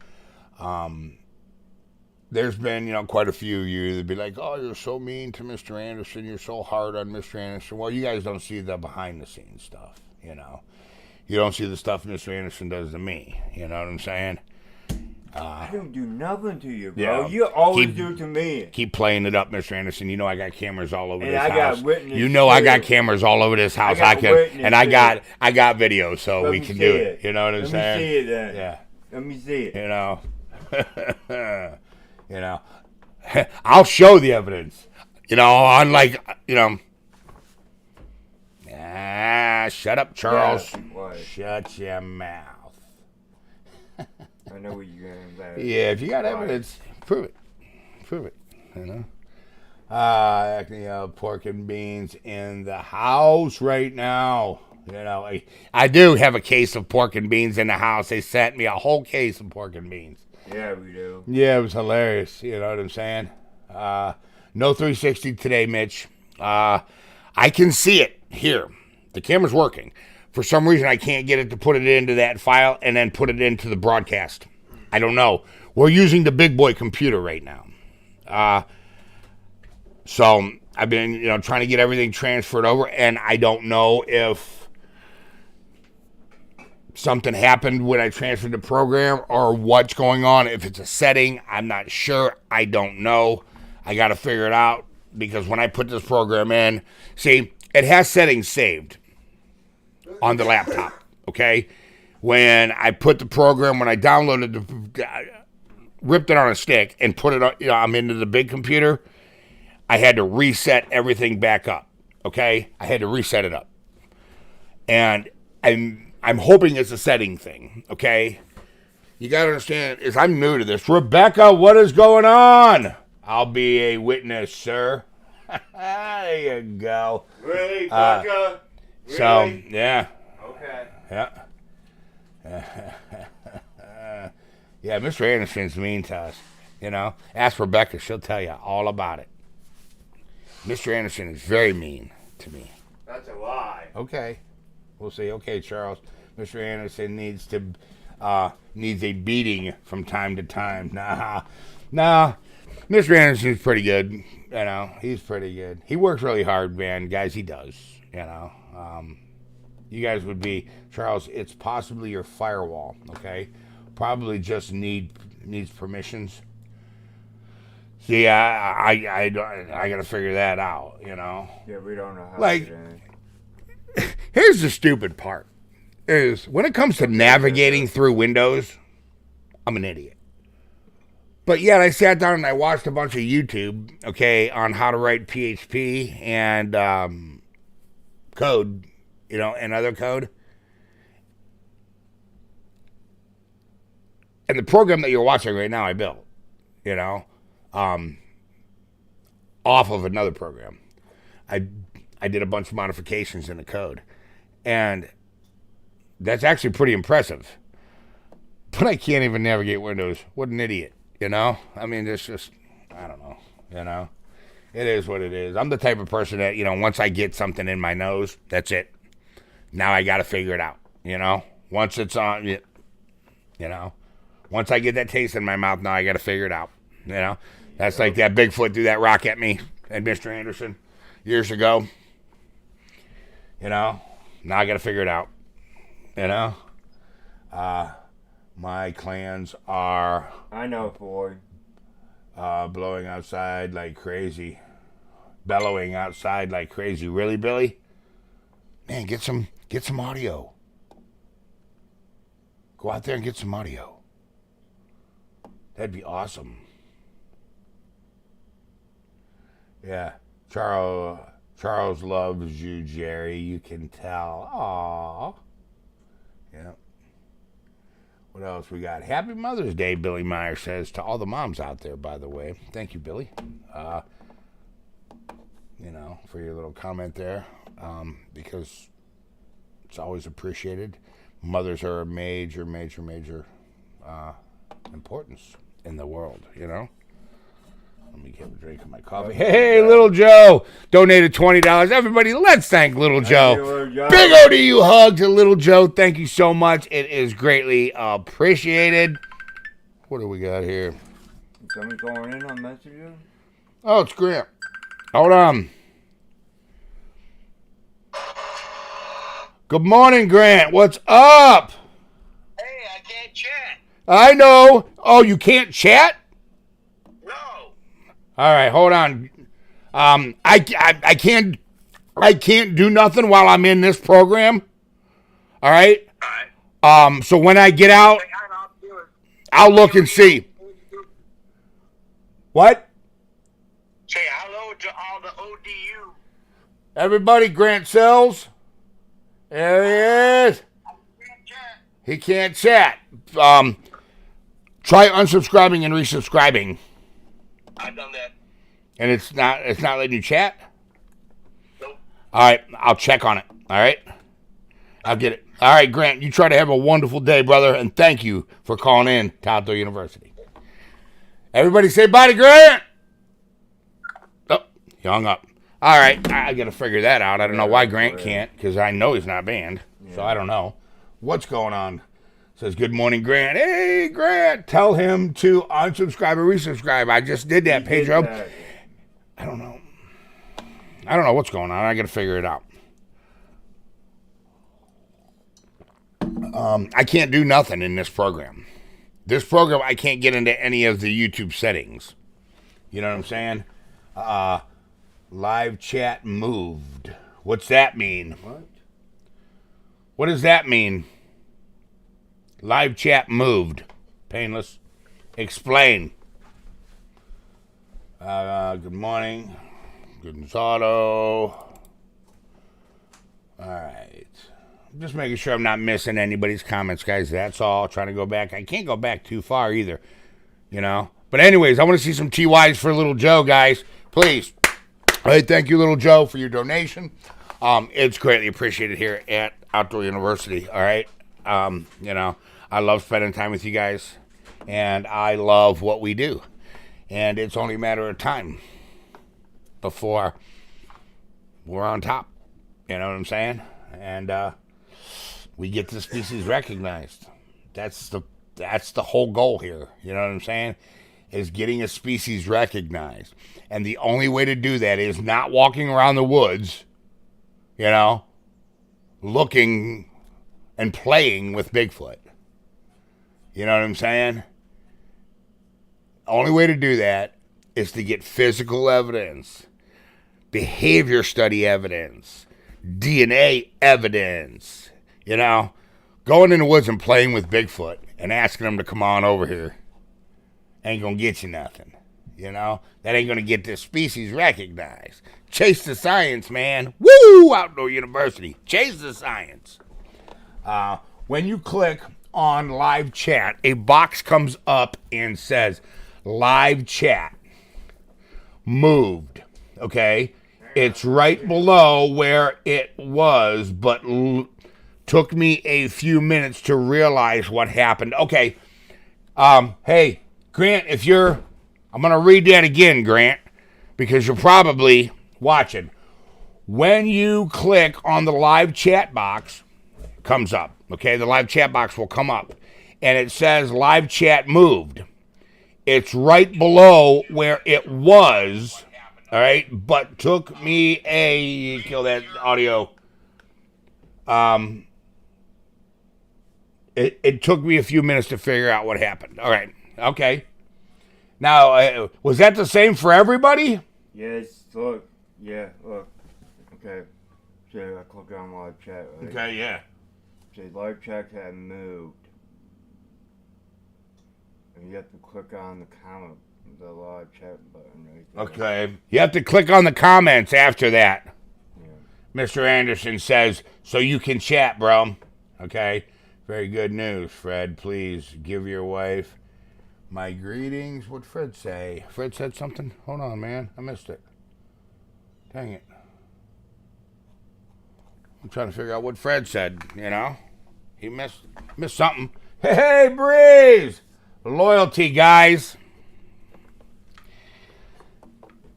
There's been, quite a few of you that be like, oh, you're so mean to Mr. Anderson. You're so hard on Mr. Anderson. Well, you guys don't see the behind-the-scenes stuff, You don't see the stuff Mr. Anderson does to me. You know what I'm saying? I don't do nothing to you, bro. Yeah. You always do to me. Keep playing it up, Mr. Anderson. I got cameras all over this I house. got witness I got cameras all over this house. I got video, so we can do it. You know what I'm saying? Let me see it then. Yeah. Let me see it. I'll show the evidence. Unlike, shut up, Charles. Yeah, shut your mouth. I know what you're going to say. Yeah, if you got evidence, prove it. Prove it. Acne pork and beans in the house right now. I do have a case of pork and beans in the house. They sent me a whole case of pork and beans. Yeah, we do. Yeah, it was hilarious. You know what I'm saying? No 360 today, Mitch. I can see it here. The camera's working. For some reason, I can't get it to put it into that file and then put it into the broadcast. I don't know. We're using the big boy computer right now. So I've been, trying to get everything transferred over, and I don't know if something happened when I transferred the program or what's going on. If it's a setting, I'm not sure. I don't know. I got to figure it out, because when I put this program in, see, it has settings saved on the laptop, okay? When I put the program, when I downloaded ripped it on a stick and put it on, I'm into the big computer, I had to reset everything back up, okay? I had to reset it up. And I'm hoping it's a setting thing, okay? You got to understand, is I'm new to this. Rebecca, what is going on? I'll be a witness, sir. There you go. Really, Becca? Really? So, yeah. Okay. Yeah. Yeah, Mr. Anderson's mean to us, Ask Rebecca, she'll tell you all about it. Mr. Anderson is very mean to me. That's a lie. Okay. We'll see. Okay, Charles. Mr. Anderson needs a beating from time to time. Nah. Mr. Anderson's pretty good. He's pretty good. He works really hard, man. Guys, he does. You guys would be, Charles, it's possibly your firewall, okay? Probably just needs permissions. See, I got to figure that out, Yeah, we don't know how Like, to do it. Here's the stupid part, is when it comes to navigating through Windows, I'm an idiot. But yet I sat down and I watched a bunch of YouTube, okay, on how to write PHP and code, and other code. And the program that you're watching right now, I built, off of another program. I did a bunch of modifications in the code. And that's actually pretty impressive. But I can't even navigate Windows. What an idiot, I mean, it's just, I don't know, It is what it is. I'm the type of person that, once I get something in my nose, that's it. Now I got to figure it out, Once it's on, once I get that taste in my mouth, now I got to figure it out, That's like that Bigfoot threw that rock at me and Mr. Anderson years ago. Now I got to figure it out, My clans are I know, boy. blowing outside like crazy. Bellowing outside like crazy. Really, Billy? Man, get some audio. Go out there and get some audio. That'd be awesome. Yeah. Charles loves you, Jerry. You can tell. Aww. Yeah. What else we got? Happy Mother's Day, Billy Meyer says to all the moms out there, by the way. Thank you, Billy. For your little comment there. Because it's always appreciated. Mothers are a major importance in the world, Let me get a drink of my coffee. Hey, Little Joe donated $20. Everybody, let's thank Little Joe. Big O to you, hug to Little Joe. Thank you so much. It is greatly appreciated. What do we got here? Somebody going in on Messenger? Oh, it's Grant. Hold on. Good morning, Grant. What's up? Hey, I can't chat. I know. Oh, you can't chat? No. All right, hold on. I can't do nothing while I'm in this program. All right. All right. So when I get out, I'll look and see. What? Say hello to all the ODU. Everybody, Grant Sells. There he is. I can't chat. He can't chat. Try unsubscribing and resubscribing. I've done that. And it's not letting you chat? Nope. All right, I'll check on it. All right? I'll get it. All right, Grant, you try to have a wonderful day, brother, and thank you for calling in to Outdoor University. Everybody say bye to Grant. Oh, he hung up. All right, I got to figure that out. I don't know why Grant can't, because I know he's not banned. So I don't know. What's going on? Says, good morning, Grant. Hey, Grant, tell him to unsubscribe or resubscribe. I just did that, Pedro. I don't know. I don't know what's going on. I got to figure it out. I can't do nothing in this program. This program, I can't get into any of the YouTube settings. You know what I'm saying? Live chat moved. What's that mean? What does that mean? Live chat moved. Painless. Explain. Good morning. Gonzalo. All right. I'm just making sure I'm not missing anybody's comments, guys. That's all. Trying to go back. I can't go back too far either. But anyways, I want to see some TYs for Little Joe, guys. Please. Hey, thank you, Little Joe, for your donation. It's greatly appreciated here at Outdoor University. All right. I love spending time with you guys, and I love what we do. And it's only a matter of time before we're on top. You know what I'm saying? And we get the species recognized. That's the whole goal here. You know what I'm saying? Is getting a species recognized. And the only way to do that is not walking around the woods, looking and playing with Bigfoot. You know what I'm saying? Only way to do that is to get physical evidence, behavior study evidence, DNA evidence. Going in the woods and playing with Bigfoot and asking them to come on over here ain't gonna get you nothing. That ain't gonna get this species recognized. Chase the science, man. Woo! Outdoor University. Chase the science. When you click on live chat, a box comes up and says live chat moved. Okay? It's right below where it was, but took me a few minutes to realize what happened. Okay. Hey, Grant, I'm going to read that again, Grant, because you're probably watching. When you click on the live chat box, it comes up, okay? The live chat box will come up, and it says live chat moved. It's right below where it was, all right? But took me kill that audio. It took me a few minutes to figure out what happened. All right. Okay. Now, was that the same for everybody? Yes, look. Yeah, look. Okay. So I click on live chat, right? Okay, yeah. So live chat had moved. And you have to click on the comment, the live chat button right there. Okay. You have to click on the comments after that. Yeah. Mr. Anderson says, so you can chat, bro. Okay. Very good news, Fred. Please give your wife my greetings. What'd Fred say? Fred said something? Hold on, man. I missed it. Dang it. I'm trying to figure out what Fred said, you know? He missed something. Hey, Breeze! Loyalty, guys.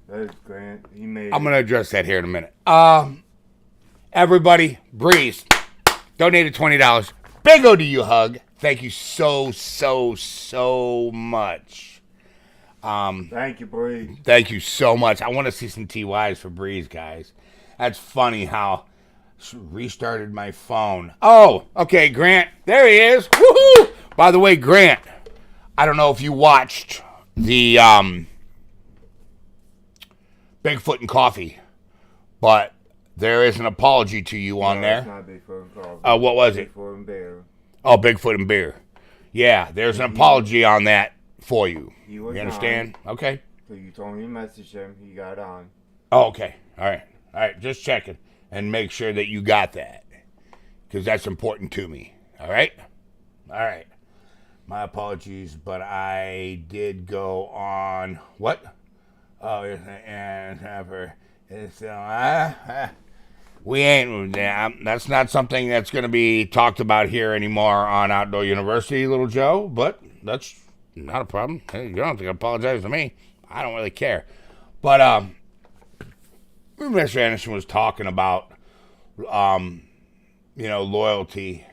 That is Grant. He made I'm going to address that here in a minute. Everybody, Breeze donated $20. Big O to you, hug. Thank you so much. Thank you, Breeze. Thank you so much. I want to see some TYs for Breeze, guys. That's funny how restarted my phone. Oh, okay, Grant. There he is. Woohoo! By the way, Grant, I don't know if you watched the Bigfoot and Coffee, but there is an apology to you on there. It's not Bigfoot and Coffee. What was it? Bigfoot and Bear. Oh, Bigfoot and Beer. Yeah, there's an apology on that for you. You understand? Okay. So you told me to message him. He got on. Oh, okay. All right. Just checking and make sure that you got that because that's important to me. All right. My apologies, but I did go on what? Oh, and it's we ain't. That's not something that's going to be talked about here anymore on Outdoor University, Little Joe. But that's not a problem. Hey, you don't have to apologize to me. I don't really care. But Mr. Anderson was talking about loyalty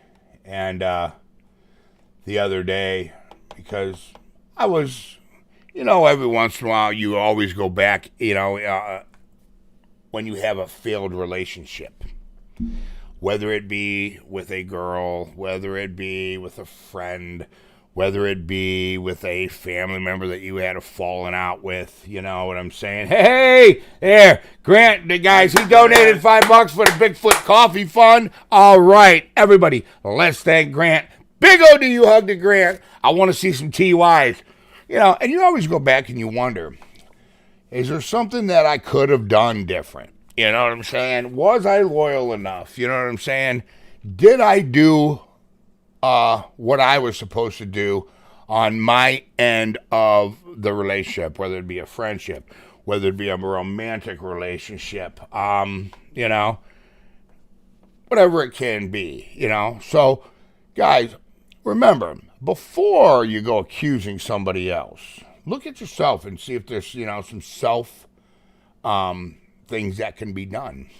and the other day because I was, every once in a while you always go back, when you have a failed relationship, whether it be with a girl, whether it be with a friend, whether it be with a family member that you had a falling out with, you know what I'm saying? Hey, there, Grant, the guys, he donated $5 for the Bigfoot Coffee Fund. All right, everybody, let's thank Grant. Big O to you, hug to Grant. I want to see some TYs. And you always go back and you wonder, is there something that I could have done different? You know what I'm saying? Was I loyal enough? You know what I'm saying? Did I do what I was supposed to do on my end of the relationship, whether it be a friendship, whether it be a romantic relationship, whatever it can be, So, guys, remember, before you go accusing somebody else, look at yourself and see if there's, some self things that can be done,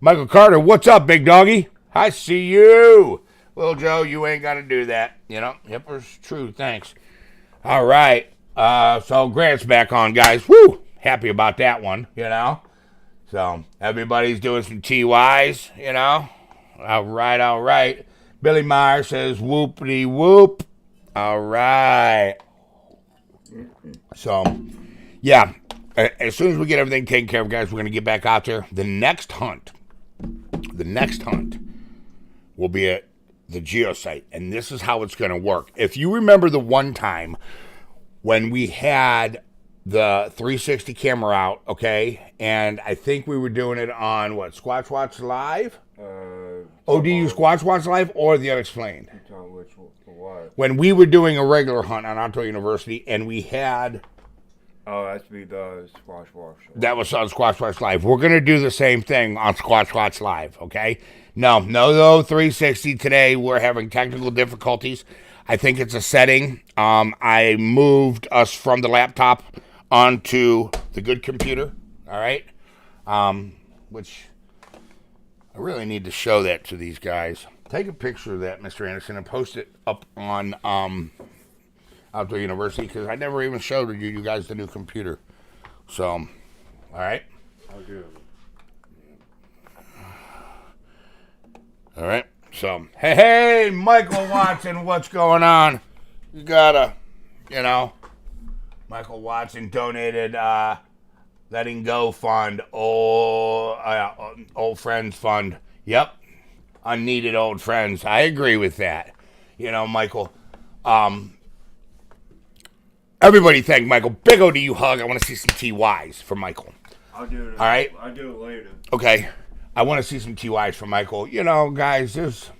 Michael Carter, what's up, big doggy? I see you. Little Joe, you ain't got to do that, Yep, it's true, thanks. All right, so Grant's back on, guys. Woo! Happy about that one, So, everybody's doing some TYs, All right. Billy Meyer says, whoopity whoop. All right. So, yeah, as soon as we get everything taken care of, guys, we're going to get back out there. The next hunt will be at the geosite, and this is how it's going to work. If you remember the one time when we had the 360 camera out, okay, and I think we were doing it on, Squatch Watch Live? ODU Squatch Watch Live or The Unexplained? What? When we were doing a regular hunt on Outdoor University, and we had... Oh, that's be the Squatch Watch. That was on Squatch Watch Live. We're going to do the same thing on Squatch Watch Live, okay? No, 360 today. We're having technical difficulties. I think it's a setting. I moved us from the laptop onto the good computer, all right? Which I really need to show that to these guys. Take a picture of that, Mr. Anderson, and post it up on Outdoor University, because I never even showed you guys the new computer. So, all right? I'll do it. All right. So, hey, Michael Watson, what's going on? You gotta, Michael Watson donated Letting Go Fund, old Friends Fund. Yep, unneeded old friends. I agree with that. Michael. Everybody thank Michael. Big O to you hug. I want to see some TYs from Michael. I'll do it. All right? I'll do it later. Okay. I want to see some TYs from Michael. Guys, there's...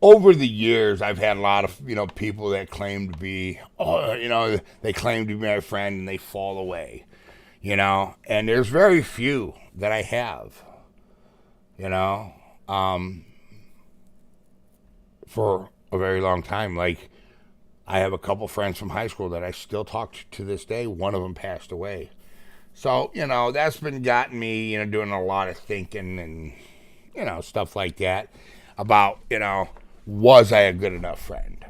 Over the years, I've had a lot of, people that claim to be, they claim to be my friend and they fall away, and there's very few that I have, for a very long time. Like, I have a couple friends from high school that I still talk to this day. One of them passed away. So, that's been gotten me, doing a lot of thinking and, stuff like that about, was I a good enough friend?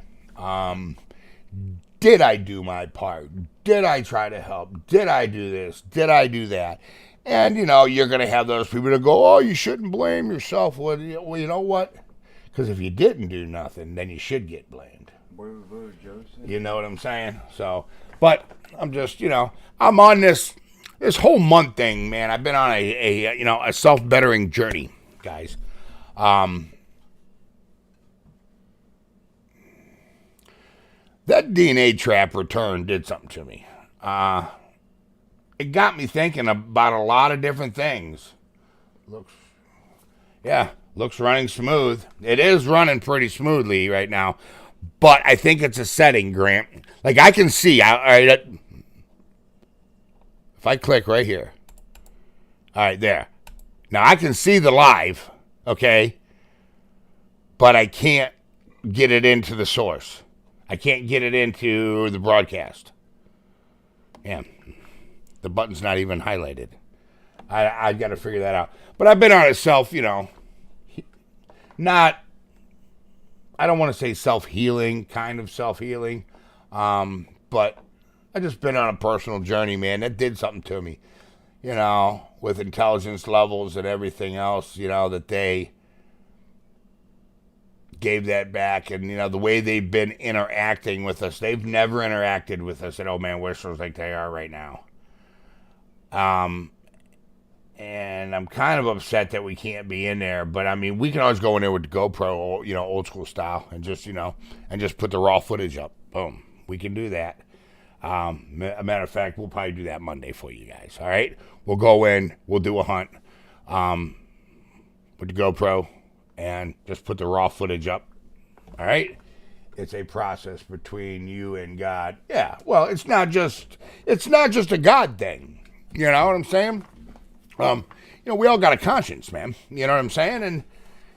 Did I do my part? Did I try to help? Did I do this? Did I do that? And, you're going to have those people that go, oh, you shouldn't blame yourself. Well, you know what? Because if you didn't do nothing, then you should get blamed. What was Joe saying? You know what I'm saying? So, but I'm just, I'm on this whole month thing, man. I've been on a self-bettering journey, guys. That DNA trap return did something to me. It got me thinking about a lot of different things. Looks running smooth. It is running pretty smoothly right now. But I think it's a setting, Grant. Like, I can see, if I click right here. All right, there. Now, I can see the live, okay? But I can't get it into the source. I can't get it into the broadcast. Yeah. The button's not even highlighted. I got to figure that out. But I've been on a not, I don't want to say self-healing, kind of self-healing. But I just been on a personal journey, man. That did something to me. With intelligence levels and everything else, that they gave that back, and the way they've been interacting with us, they've never interacted with us at Old Man Whistles like they are right now. And I'm kind of upset that we can't be in there, but I mean, we can always go in there with the GoPro, old school style, and just put the raw footage up. Boom, we can do that. A matter of fact, we'll probably do that Monday for you guys. All right, we'll go in, we'll do a hunt, with the GoPro, and just put the raw footage up. All right? It's a process between you and God. Yeah, well, it's not just a God thing. You know what I'm saying? We all got a conscience, man. You know what I'm saying? And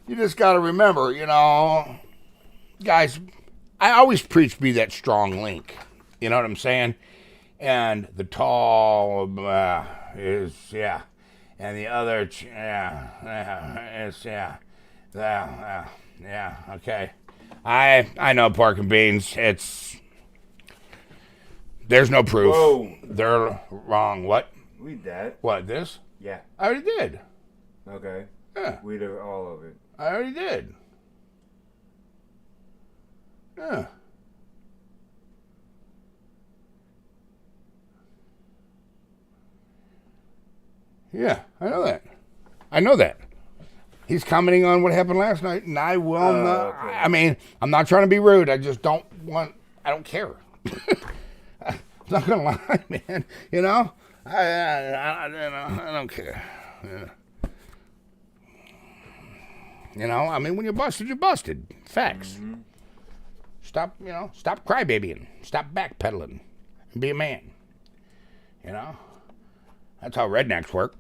you just got to remember, guys, I always preach be that strong link. You know what I'm saying? And the tall is, yeah. And the other, is, yeah. Yeah, okay. I know pork and beans. There's no proof. Whoa. They're wrong. What? Read that. What, this? Yeah. I already did. Okay. Yeah. Read all of it. I already did. Yeah. Yeah, I know that. He's commenting on what happened last night, and I will not. Okay. I mean, I'm not trying to be rude. I just don't care. I'm not going to lie, man. I don't care. Yeah. I mean, when you're busted, you're busted. Facts. Mm-hmm. Stop crybabying. Stop backpedaling. And be a man. That's how rednecks work.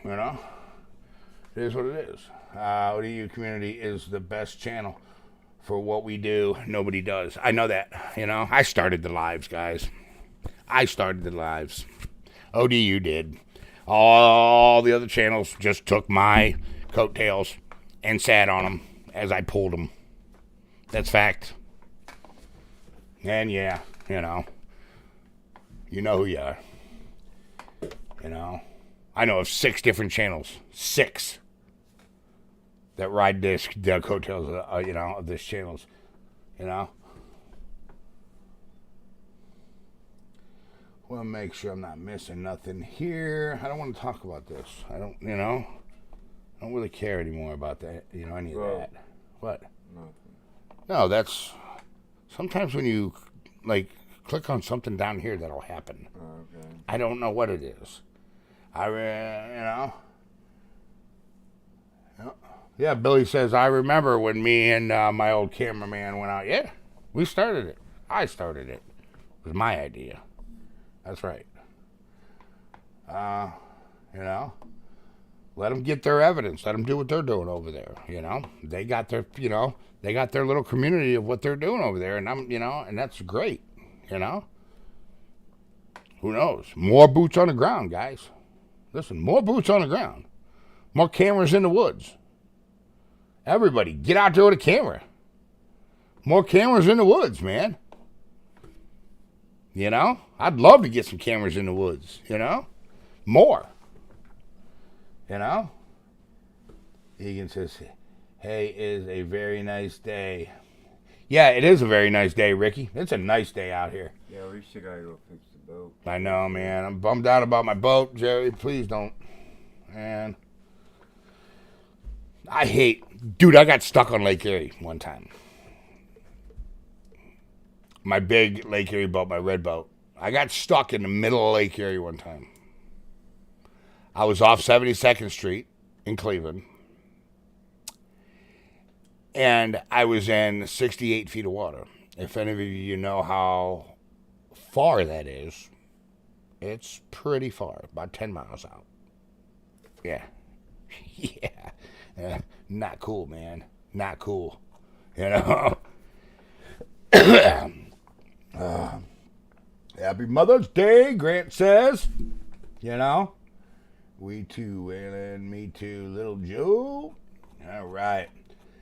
It is what it is. ODU Community is the best channel for what we do. Nobody does. I know that. I started the lives, guys. ODU did. All the other channels just took my coattails and sat on them as I pulled them. That's fact. And yeah, you know who you are. I know of 6 different channels. 6. that ride the coattails, of this channels, you know. Want to make sure I'm not missing nothing here. I don't want to talk about this. I don't really care anymore about that, any of that. What? Nothing. No, that's sometimes when you click on something down here, that'll happen. Okay. I don't know what it is. Yeah, Billy says, I remember when me and my old cameraman went out. Yeah, we started it. I started it. It was my idea. That's right. Let them get their evidence. Let them do what they're doing over there. They got their, they got their little community of what they're doing over there, and and that's great. Who knows? More boots on the ground, guys. Listen, more boots on the ground. More cameras in the woods. Everybody, get out there with a camera. More cameras in the woods, man. I'd love to get some cameras in the woods, More. Egan says, hey, is a very nice day. Yeah, it is a very nice day, Ricky. It's a nice day out here. Yeah, we still gotta go fix the boat. I know, man. I'm bummed out about my boat, Jerry. Please don't. Man. Dude, I got stuck on Lake Erie one time. My big Lake Erie boat, my red boat. I got stuck in the middle of Lake Erie one time. I was off 72nd Street in Cleveland. And I was in 68 feet of water. If any of you know how far that is, it's pretty far. About 10 miles out. Yeah. Yeah. Not cool, man. Not cool. Happy Mother's Day, Grant says. We too, Waylon. Me too, little Joe. All right.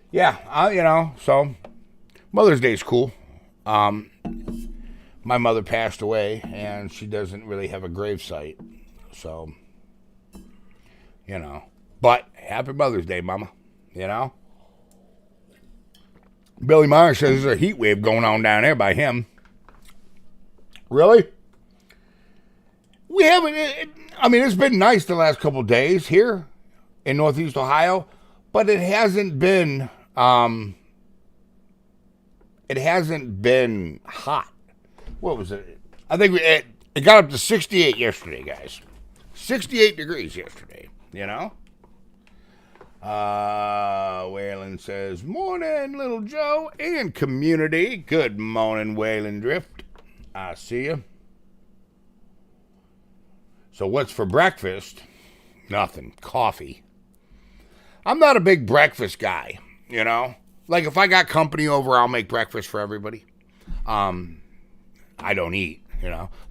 Yeah, so Mother's Day's cool. My mother passed away, and she doesn't really have a gravesite. So, But happy Mother's Day, Mama. Billy Myers says there's a heat wave going on down there by him. Really? We haven't. It's been nice the last couple of days here in Northeast Ohio, but it hasn't been. It hasn't been hot. What was it? I think it got up to 68 yesterday, guys. 68 degrees yesterday. Waylon says, morning, little Joe and community. Good morning, Waylon Drift. I see you. So what's for breakfast? Nothing. Coffee. I'm not a big breakfast guy, Like if I got company over, I'll make breakfast for everybody. I don't eat,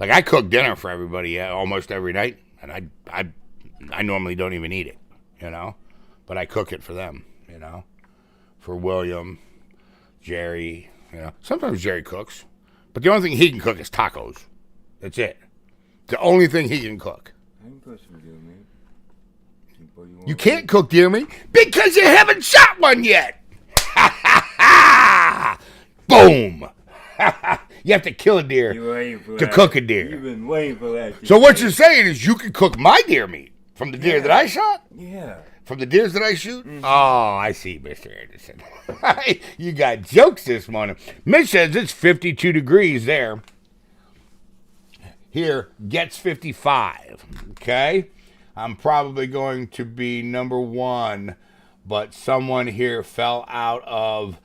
Like I cook dinner for everybody almost every night, and I normally don't even eat it, But I cook it for them, For William, Jerry, Sometimes Jerry cooks. But the only thing he can cook is tacos. That's it. The only thing he can cook. I can cook some deer meat. You can't cook deer meat because you haven't shot one yet. Boom. You have to kill a deer to cook a deer. You've been waiting for that. So what you're saying is you can cook my deer meat from the deer that I shot? Yeah. From the deers that I shoot? Mm-hmm. Oh, I see, Mr. Anderson. You got jokes this morning. Mitch says it's 52 degrees there. Here, gets 55. Okay? I'm probably going to be number one, but someone here fell out of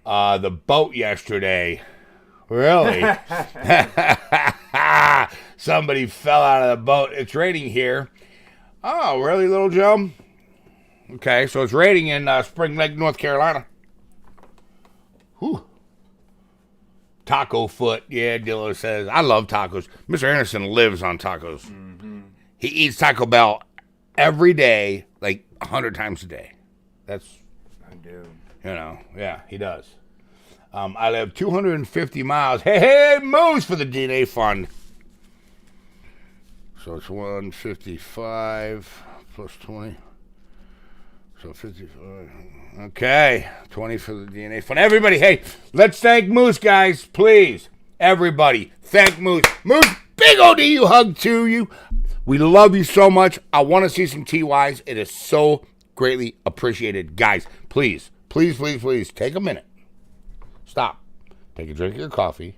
the boat yesterday. Really? Somebody fell out of the boat. It's raining here. Oh, really, little Joe? Okay, so it's raining in Spring Lake, North Carolina. Whew. Taco foot. Yeah, Dillo says. I love tacos. Mr. Anderson lives on tacos. Mm-hmm. He eats Taco Bell every day, like 100 times a day. That's... I do. Yeah, he does. I live 250 miles. Hey, Moose for the DNA Fund. So it's 155 plus 20. So 55. Okay. 20 for the DNA fund. Everybody, hey, let's thank Moose, guys. Please. Everybody, thank Moose. Moose, big ODU hug to you. We love you so much. I want to see some TYs. It is so greatly appreciated. Guys, please, please, please, please, take a minute. Stop. Take a drink of your coffee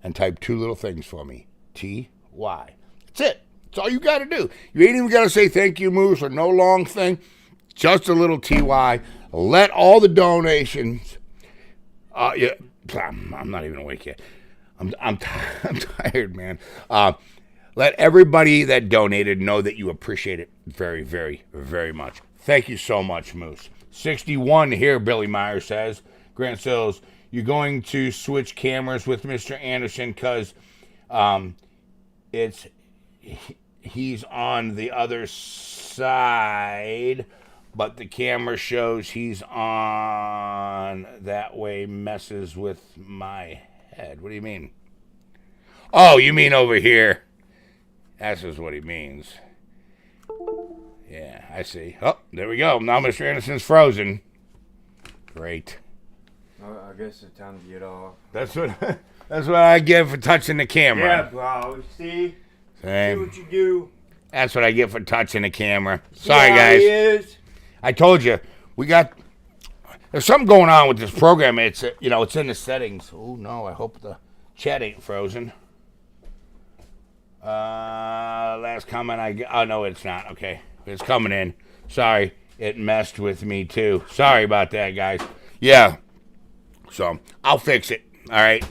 and type two little things for me. TY. That's it. That's all you got to do. You ain't even got to say thank you, Moose, or no long thing. Just a little TY. Let all the donations. Yeah, I'm not even awake yet. I'm tired, man. Let everybody that donated know that you appreciate it very, very, very much. Thank you so much, Moose. 61 here, Billy Meyer says. Grant Sills, you're going to switch cameras with Mr. Anderson because he's on the other side, but the camera shows he's on that way messes with my head. What do you mean? Oh, you mean over here. That's just what he means. Yeah, I see. Oh, there we go. Now Mr. Anderson's frozen. Great. I guess it's time to get off. That's what I get for touching the camera. Yeah, bro. See? Same. See what you do. That's what I get for touching the camera. Sorry, See how guys. he is? I told you, there's something going on with this program. It's it's in the settings. Oh no, I hope the chat ain't frozen. Last comment oh no, it's not. Okay, it's coming in. Sorry, it messed with me too. Sorry about that, guys. Yeah, so I'll fix it. All right.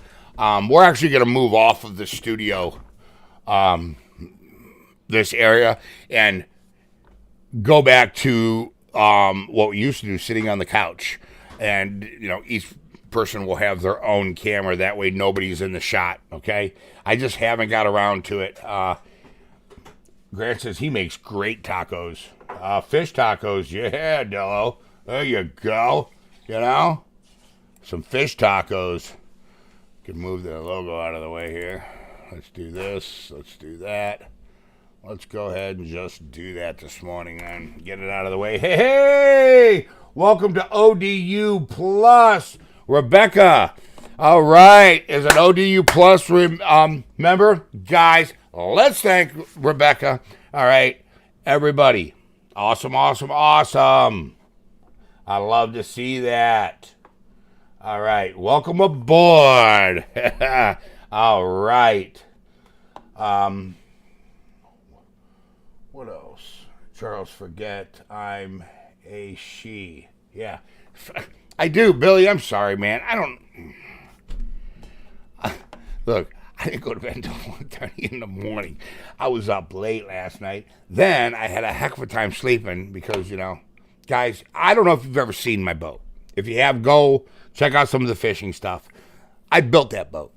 We're actually gonna move off of the studio, this area, and go back to what we used to do, sitting on the couch, and each person will have their own camera. That way, nobody's in the shot. Okay, I just haven't got around to it. Grant says he makes great tacos, fish tacos. Yeah, Dello, there you go. Some fish tacos. Can move the logo out of the way here. Let's do this. Let's do that. Let's go ahead and just do that this morning and get it out of the way. Hey! Welcome to ODU Plus. Rebecca, all right, is an ODU Plus member. Guys, let's thank Rebecca. All right, everybody. Awesome, awesome, awesome. I love to see that. All right, welcome aboard. All right. What else? Charles, forget I'm a she. Yeah. I do, Billy. I'm sorry, man. Look, I didn't go to bed until 1:30 in the morning. I was up late last night. Then I had a heck of a time sleeping because, guys, I don't know if you've ever seen my boat. If you have, go check out some of the fishing stuff. I built that boat.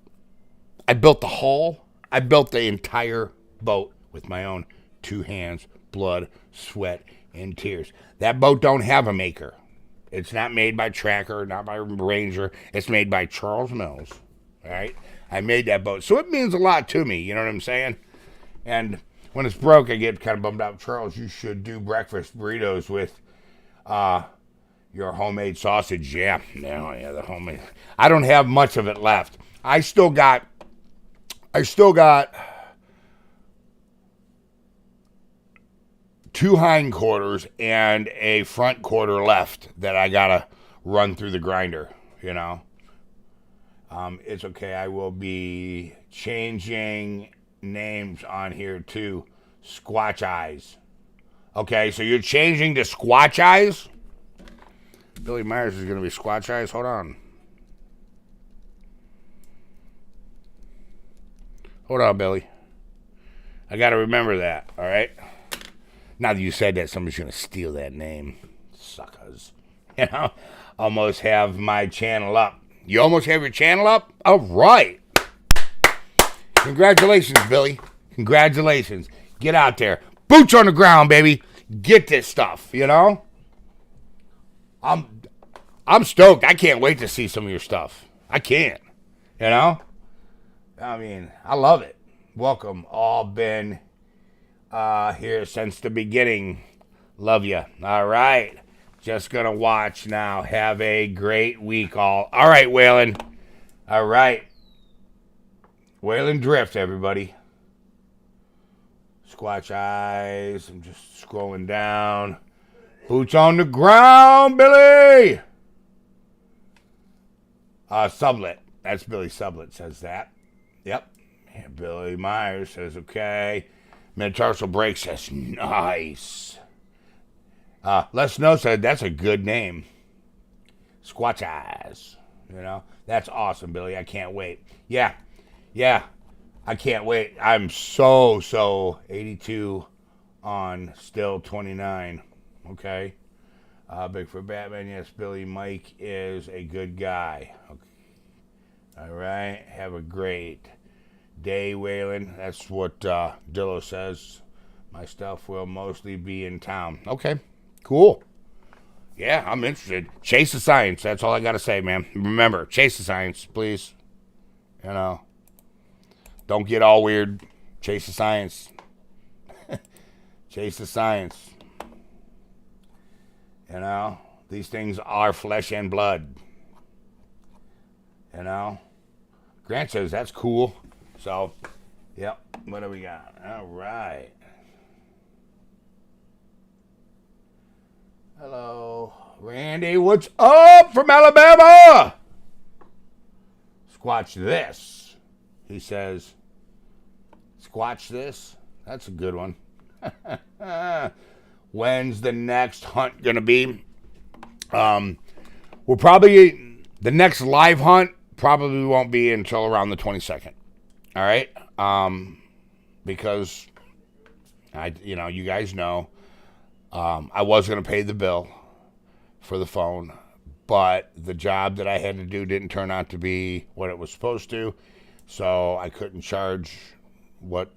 I built the hull. I built the entire boat with my own 2 hands, blood, sweat, and tears. That boat don't have a maker. It's not made by Tracker, not by Ranger. It's made by Charles Mills. All right? I made that boat. So it means a lot to me. You know what I'm saying? And when it's broke, I get kind of bummed out. Charles, you should do breakfast burritos with your homemade sausage. Yeah, the homemade. I don't have much of it left. I still got 2 hindquarters and a front quarter left that I gotta run through the grinder. It's okay. I will be changing names on here to Squatch Eyes. Okay, so you're changing to Squatch Eyes? Billy Myers is going to be Squatch Eyes. Hold on. Hold on, Billy. I got to remember that, all right? Now that you said that, somebody's going to steal that name. Suckers. Almost have my channel up. You almost have your channel up? All right. Congratulations, Billy. Congratulations. Get out there. Boots on the ground, baby. Get this stuff, I'm stoked. I can't wait to see some of your stuff. I can't. I mean, I love it. Welcome. All been here since the beginning. Love you. All right. Just going to watch now. Have a great week, all. All right, Waylon. All right. Waylon Drift, everybody. Squatch eyes. I'm just scrolling down. Boots on the ground, Billy. Sublet. That's Billy Sublet says that. Yep. And Billy Myers says, okay. Metatarsal Break says, nice. Les Snow said, that's a good name. Squatch eyes. You know, that's awesome, Billy. I can't wait. Yeah. I can't wait. I'm so 82 on still 29. Okay. Bigfoot Batman, yes, Billy Mike is a good guy. Okay. All right. Have a great day, Waylon. That's what Dillo says. My stuff will mostly be in town. Okay. Cool. Yeah, I'm interested. Chase the science. That's all I got to say, man. Remember, chase the science, please. You know. Don't get all weird. Chase the science. Chase the science. You know, these things are flesh and blood. You know. Grant says that's cool. So, yep. What do we got? All right. Hello. Randy, what's up from Alabama? Squatch this. He says, squatch this? That's a good one. When's the next hunt going to be? We'll probably, the next live hunt probably won't be until around the 22nd. All right? Because, you guys know, I was going to pay the bill for the phone, but the job that I had to do didn't turn out to be what it was supposed to, so I couldn't charge what,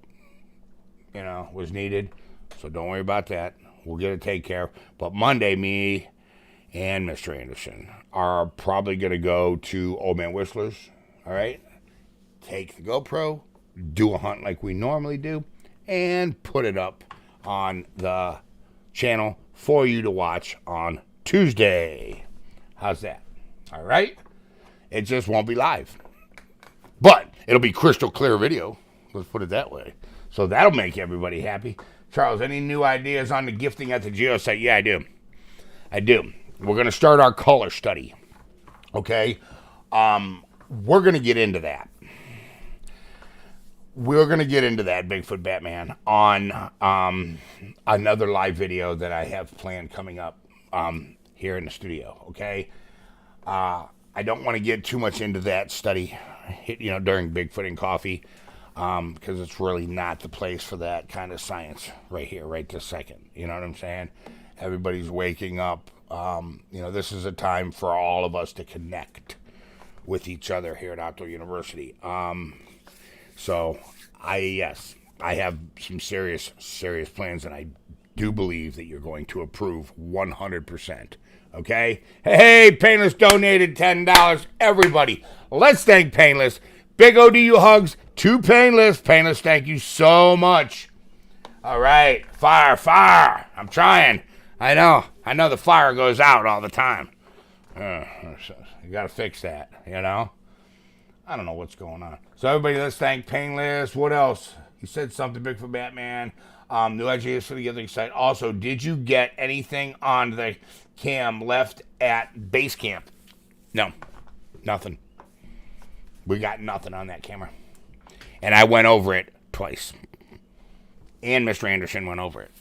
was needed. So don't worry about that. We'll get it taken care of. But Monday, me and Mr. Anderson are probably going to go to Old Man Whistler's, all right? Take the GoPro, do a hunt like we normally do, and put it up on the channel for you to watch on Tuesday. How's that? All right? It just won't be live. But it'll be crystal clear video. Let's put it that way. So that'll make everybody happy. Charles, any new ideas on the gifting at the geosite? Yeah, I do. We're going to start our color study. Okay? We're going to get into that. We're going to get into that, Bigfoot Batman, on another live video that I have planned coming up here in the studio, okay? I don't want to get too much into that study, during Bigfoot and Coffee, because it's really not the place for that kind of science right here, right this second. You know what I'm saying? Everybody's waking up. This is a time for all of us to connect with each other here at Outdoor University. So, I have some serious plans, and I do believe that you're going to approve 100%. Okay? Hey, Painless donated $10. Everybody, let's thank Painless. Big ODU hugs to Painless. Painless, thank you so much. All right. Fire. I'm trying. I know the fire goes out all the time. You got to fix that, I don't know what's going on. So everybody, let's thank Painless. What else? He said something, Bigfoot Batman. New ideas for the Gathering site. Also, did you get anything on the cam left at base camp? No, nothing. We got nothing on that camera. And I went over it twice. And Mr. Anderson went over it.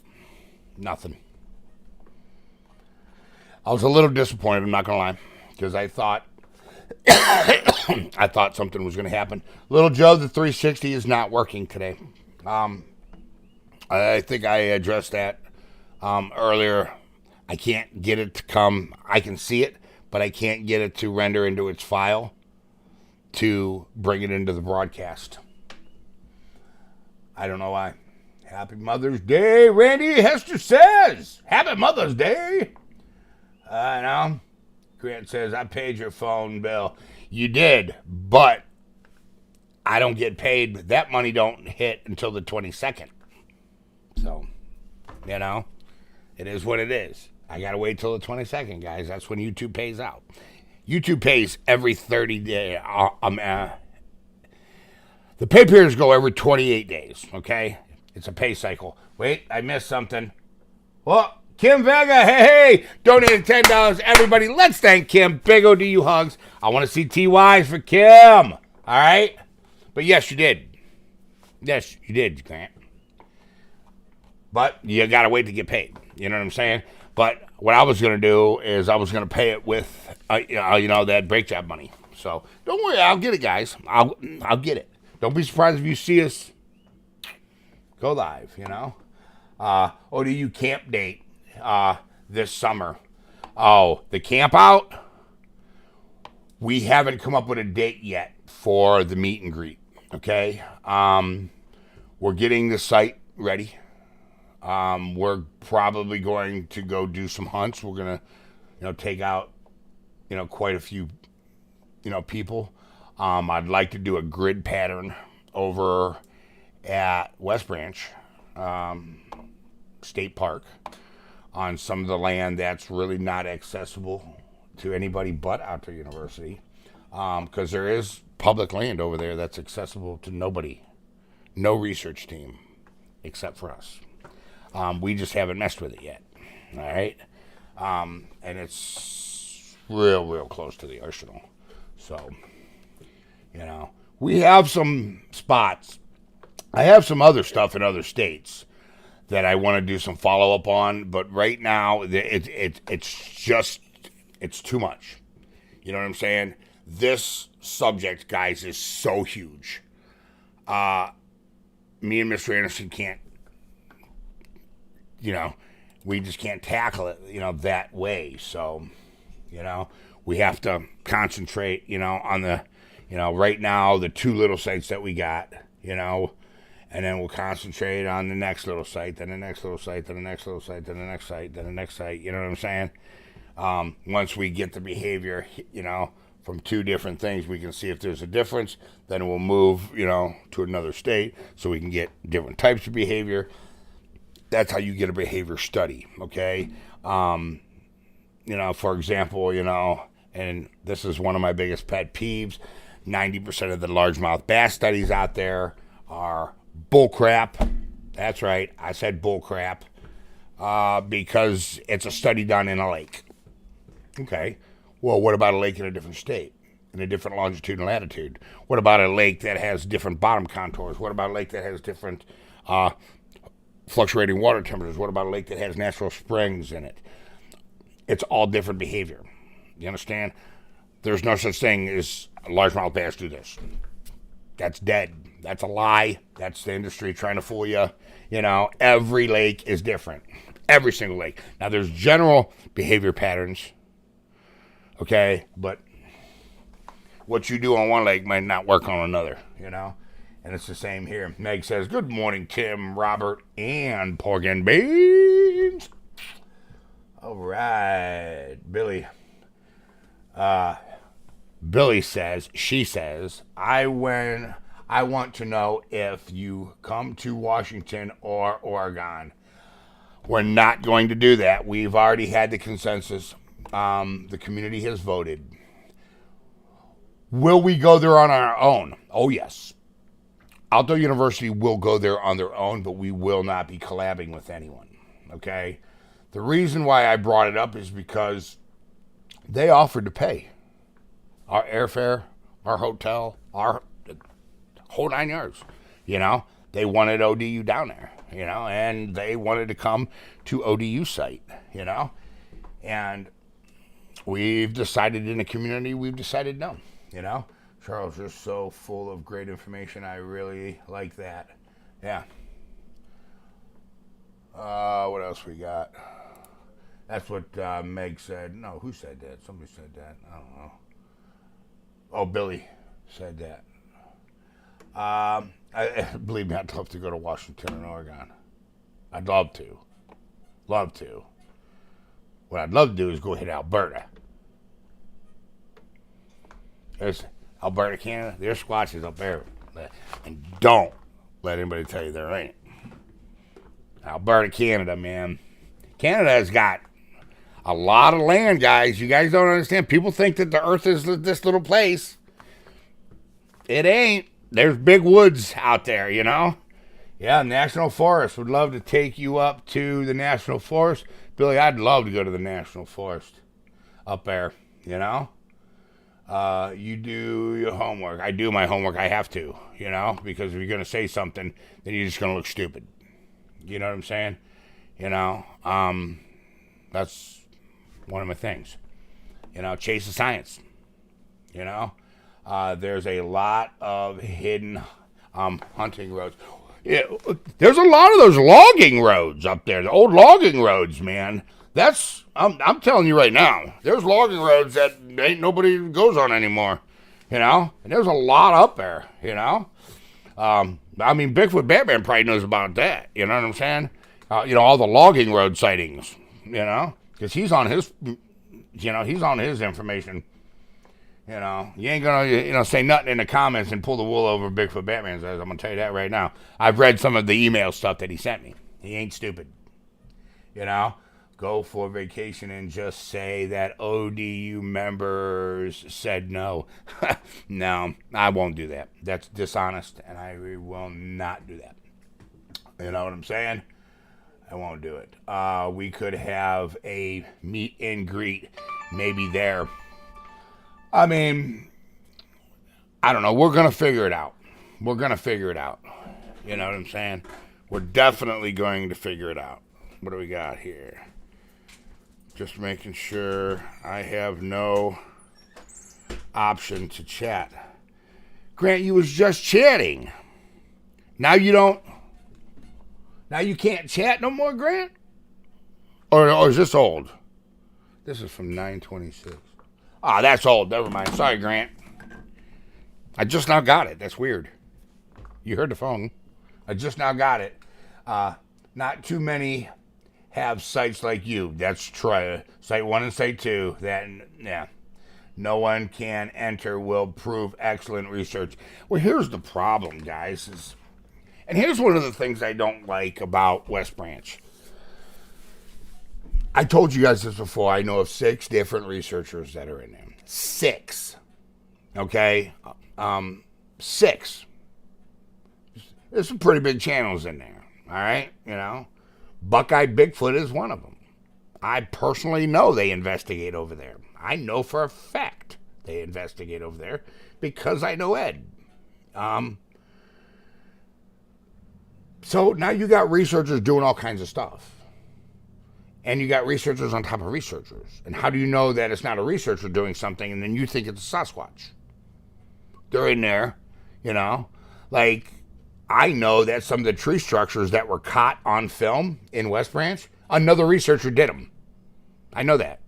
Nothing. I was a little disappointed, I'm not going to lie, because I thought something was going to happen. Little Joe, the 360 is not working today. I think I addressed that earlier. I can't get it to come. I can see it, but I can't get it to render into its file to bring it into the broadcast. I don't know why. Happy Mother's Day, Randy Hester says. Happy Mother's Day. Grant says, I paid your phone bill. You did, but I don't get paid. That money don't hit until the 22nd. So, it is what it is. I got to wait till the 22nd, guys. That's when YouTube pays out. YouTube pays every 30 days. The pay periods go every 28 days, okay? It's a pay cycle. Wait, I missed something. Well, Kim Vega, hey, donated $10. Everybody, let's thank Kim. Big ODU hugs. I want to see TYs for Kim. All right? But yes, you did. Yes, you did, Grant. But you got to wait to get paid. You know what I'm saying? But what I was going to do is I was going to pay it with, that break job money. So don't worry, I'll get it, guys. I'll get it. Don't be surprised if you see us go live, ODU camp date this summer. Oh, the camp out? We haven't come up with a date yet for the meet and greet, okay? We're getting the site ready. We're probably going to go do some hunts. We're going to, take out, quite a few, people. I'd like to do a grid pattern over at West Branch State Park on some of the land that's really not accessible to anybody but Outdoor University, because there is public land over there that's accessible to nobody, no research team, except for us. We just haven't messed with it yet, all right? And it's real close to the arsenal. So, we have some spots. I have some other stuff in other states that I want to do some follow-up on, but right now, it's too much. You know what I'm saying? This subject, guys, is so huge. Me and Mr. Anderson can't, we just can't tackle it, that way. So, we have to concentrate, on the, right now, the two little sites that we got, and then we'll concentrate on the next little site, then the next little site, then the next little site, then the next site, then the next site. You know what I'm saying? Once we get the behavior, from two different things, we can see if there's a difference. Then we'll move, to another state so we can get different types of behavior. That's how you get a behavior study, okay? For example, and this is one of my biggest pet peeves, 90% of the largemouth bass studies out there are bullcrap. That's right, I said bullcrap, because it's a study done in a lake. Okay, well, what about a lake in a different state, in a different longitude and latitude? What about a lake that has different bottom contours? What about a lake that has different fluctuating water temperatures? What about a lake that has natural springs in it? It's all different behavior. You understand? There's no such thing as largemouth bass do this. That's dead. That's a lie. That's the industry trying to fool you. Every lake is different. Every single lake. Now, there's general behavior patterns, okay? But what you do on one lake might not work on another, And it's the same here. Meg says, good morning, Tim, Robert, and Pork and Beans. All right, Billy. Billy says, she says, I want to know if you come to Washington or Oregon. We're not going to do that. We've already had the consensus. The community has voted. Will we go there on our own? Oh, yes. Outdoor University will go there on their own, but we will not be collabing with anyone, okay? The reason why I brought it up is because they offered to pay our airfare, our hotel, our whole 9 yards. They wanted ODU down there, and they wanted to come to ODU site, and we've decided in the community, no, Charles, you're so full of great information. I really like that. Yeah. What else we got? That's what Meg said. No, who said that? Somebody said that. I don't know. Oh, Billy said that. Believe me, I'd love to go to Washington and Oregon. I'd love to. Love to. What I'd love to do is go hit Alberta. There's Alberta, Canada. There's squatches up there. And don't let anybody tell you there ain't. Alberta, Canada, man. Canada has got A lot of land, guys. You guys don't understand. People think that the earth is this little place. It ain't. There's big woods out there, you know? Yeah, National Forest. Would love to take you up to the National Forest. Billy, I'd love to go to the National Forest up there, you know? You do your homework. I do my homework. I have to, you know? Because if you're going to say something, then you're just going to look stupid. You know what I'm saying? You know? That's one of my things. You know, chase the science. You know? There's a lot of hidden hunting roads. Yeah, there's a lot of those logging roads up there, the old logging roads, man. I'm telling you right now, there's logging roads that ain't nobody goes on anymore, you know? And there's a lot up there, you know? I mean, Bigfoot Batman probably knows about that, you know what I'm saying? You know, all the logging road sightings, you know? Because he's on his information. You know, you ain't gonna, say nothing in the comments and pull the wool over Bigfoot Batman's eyes. I'm gonna tell you that right now. I've read some of the email stuff that he sent me. He ain't stupid. You know, go for vacation and just say that ODU members said no. No, I won't do that. That's dishonest, and I will not do that. You know what I'm saying? I won't do it. We could have a meet and greet maybe there. I mean, I don't know. We're going to figure it out. You know what I'm saying? We're definitely going to figure it out. What do we got here? Just making sure I have no option to chat. Grant, you was just chatting. Now you can't chat no more, Grant? Or is this old? This is from 9/26. Ah, that's old. Never mind. Sorry, Grant. I just now got it. That's weird. You heard the phone. I just now got it. Not too many have sites like you. That's true. Site 1 and Site 2. No one can enter will prove excellent research. Well, here's the problem, guys. And here's one of the things I don't like about West Branch. I told you guys this before. I know of 6 different researchers that are in there. 6. Okay? 6. There's some pretty big channels in there. All right? You know? Buckeye Bigfoot is one of them. I personally know they investigate over there. I know for a fact they investigate over there because I know Ed. So now you got researchers doing all kinds of stuff. And you got researchers on top of researchers. And how do you know that it's not a researcher doing something and then you think it's a Sasquatch? They're in there, you know. Like, I know that some of the tree structures that were caught on film in West Branch, another researcher did them. I know that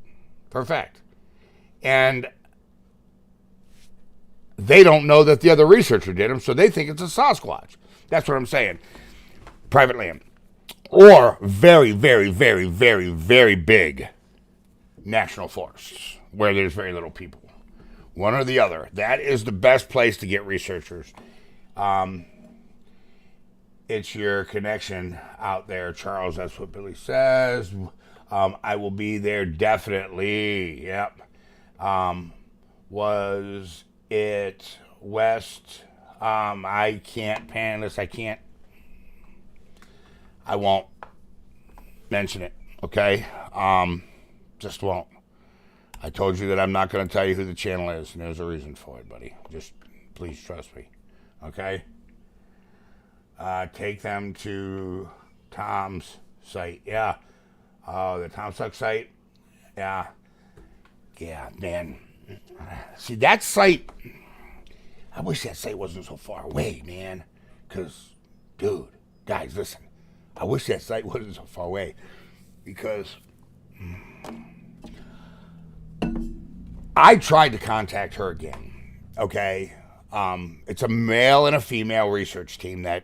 for a fact. And they don't know that the other researcher did them, so they think it's a Sasquatch. That's what I'm saying. Private land. Or very, very, very, very, very big national forests where there's very little people. One or the other. That is the best place to get researchers. It's your connection out there, Charles. That's what Billy says. I will be there definitely. Yep. Was it West? I can't pan this. I won't mention it, okay? Just won't. I told you that I'm not going to tell you who the channel is, and there's a reason for it, buddy. Just please trust me, okay? Take them to Tom's site. Yeah. Oh, the Tom Suck site? Yeah. Yeah, man. See, that site, I wish that site wasn't so far away, man. Because, dude, guys, listen. I wish that site wasn't so far away because I tried to contact her again, okay? It's a male and a female research team that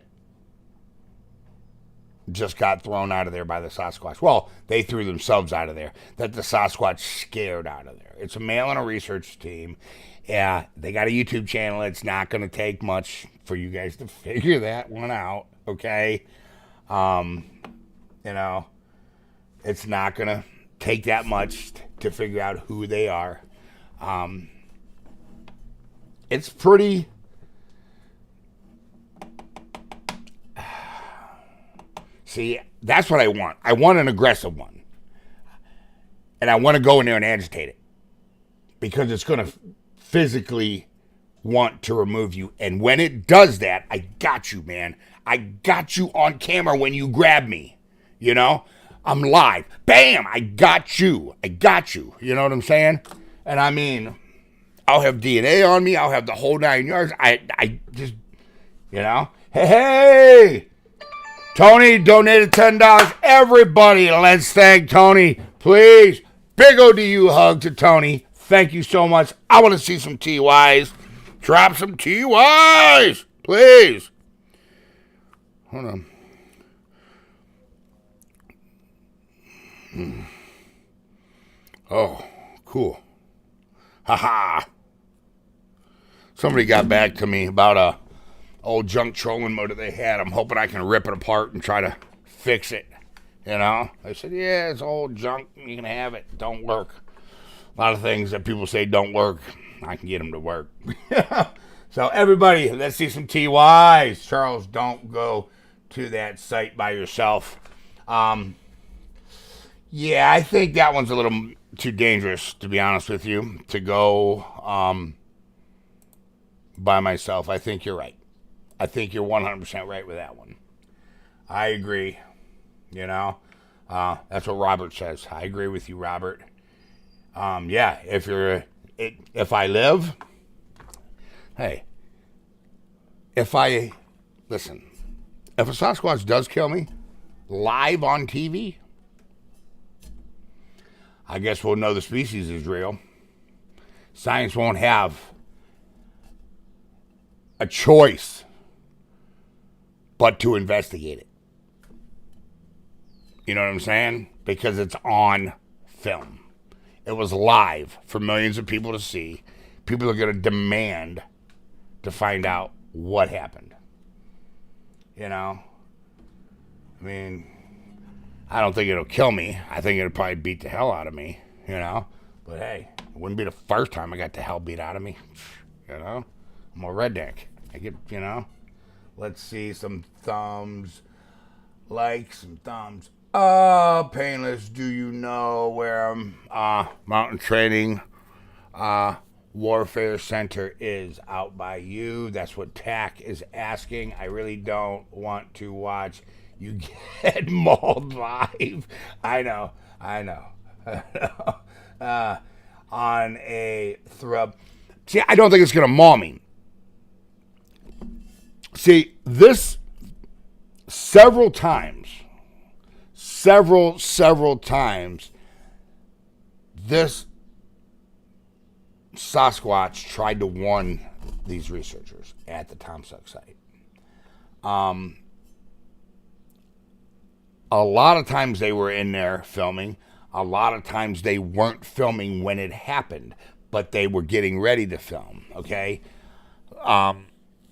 just got thrown out of there by the Sasquatch. Well, they threw themselves out of there. That the Sasquatch scared out of there. It's a male and a research team. Yeah, they got a YouTube channel. It's not going to take much for you guys to figure that one out, okay? You know, it's not gonna take that much to figure out who they are. It's pretty. See, that's what I want. I want an aggressive one. And I want to go in there and agitate it. Because it's going to physically want to remove you. And when it does that, I got you, man. I got you on camera when you grab me. You know? I'm live. Bam! I got you. I got you. You know what I'm saying? And I mean, I'll have DNA on me. I'll have the whole 9 yards. I just, you know? Hey! Tony donated $10. Everybody, let's thank Tony. Please. Big ODU hug to Tony. Thank you so much. I want to see some TYs. Drop some TYs. Please. Hold on. Oh, cool. Haha. Somebody got back to me about a old junk trolling motor they had. I'm hoping I can rip it apart and try to fix it. You know? I said, yeah, it's old junk. You can have it. Don't work. A lot of things that people say don't work, I can get them to work. So everybody, let's see some TYs. Charles, don't go to that site by yourself. Yeah, I think that one's a little too dangerous, to be honest with you, to go by myself. I think you're right. I think you're 100% right with that one. I agree. You know, that's what Robert says. I agree with you, Robert. Yeah, if I live, hey, if a Sasquatch does kill me live on TV, I guess we'll know the species is real. Science won't have a choice but to investigate it. You know what I'm saying? Because it's on film. It was live for millions of people to see. People are going to demand to find out what happened. You know? I mean, I don't think it'll kill me. I think it'll probably beat the hell out of me. You know? But hey, it wouldn't be the first time I got the hell beat out of me. You know? I'm a redneck. I get, you know? Let's see some thumbs. Like some thumbs. Painless, do you know where Mountain Training Warfare Center is? Out by you. That's what TAC is asking. I really don't want to watch you get mauled live. I know. On a thrub. See, I don't think it's going to maul me. See, this several times, this Sasquatch tried to warn these researchers at the Tom Suck site. A lot of times they were in there filming. A lot of times they weren't filming when it happened, but they were getting ready to film, okay?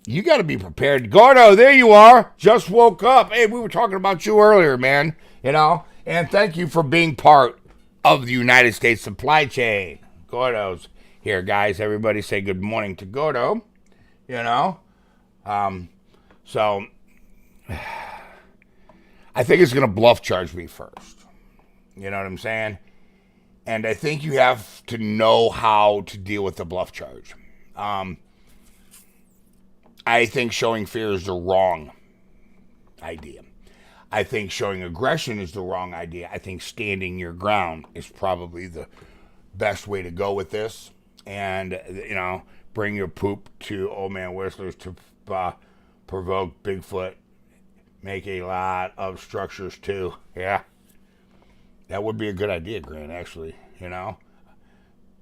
You got to be prepared. Gordo, there you are. Just woke up. Hey, we were talking about you earlier, man. You know? And thank you for being part of the United States supply chain. Gordo's here, guys. Everybody say good morning to Gordo. You know? So, I think it's going to bluff charge me first. You know what I'm saying? And I think you have to know how to deal with the bluff charge. I think showing fear is the wrong idea. I think showing aggression is the wrong idea. I think standing your ground is probably the best way to go with this. And, you know, bring your poop to Old Man Whistlers to provoke Bigfoot. Make a lot of structures, too. Yeah. That would be a good idea, Grant, actually, you know.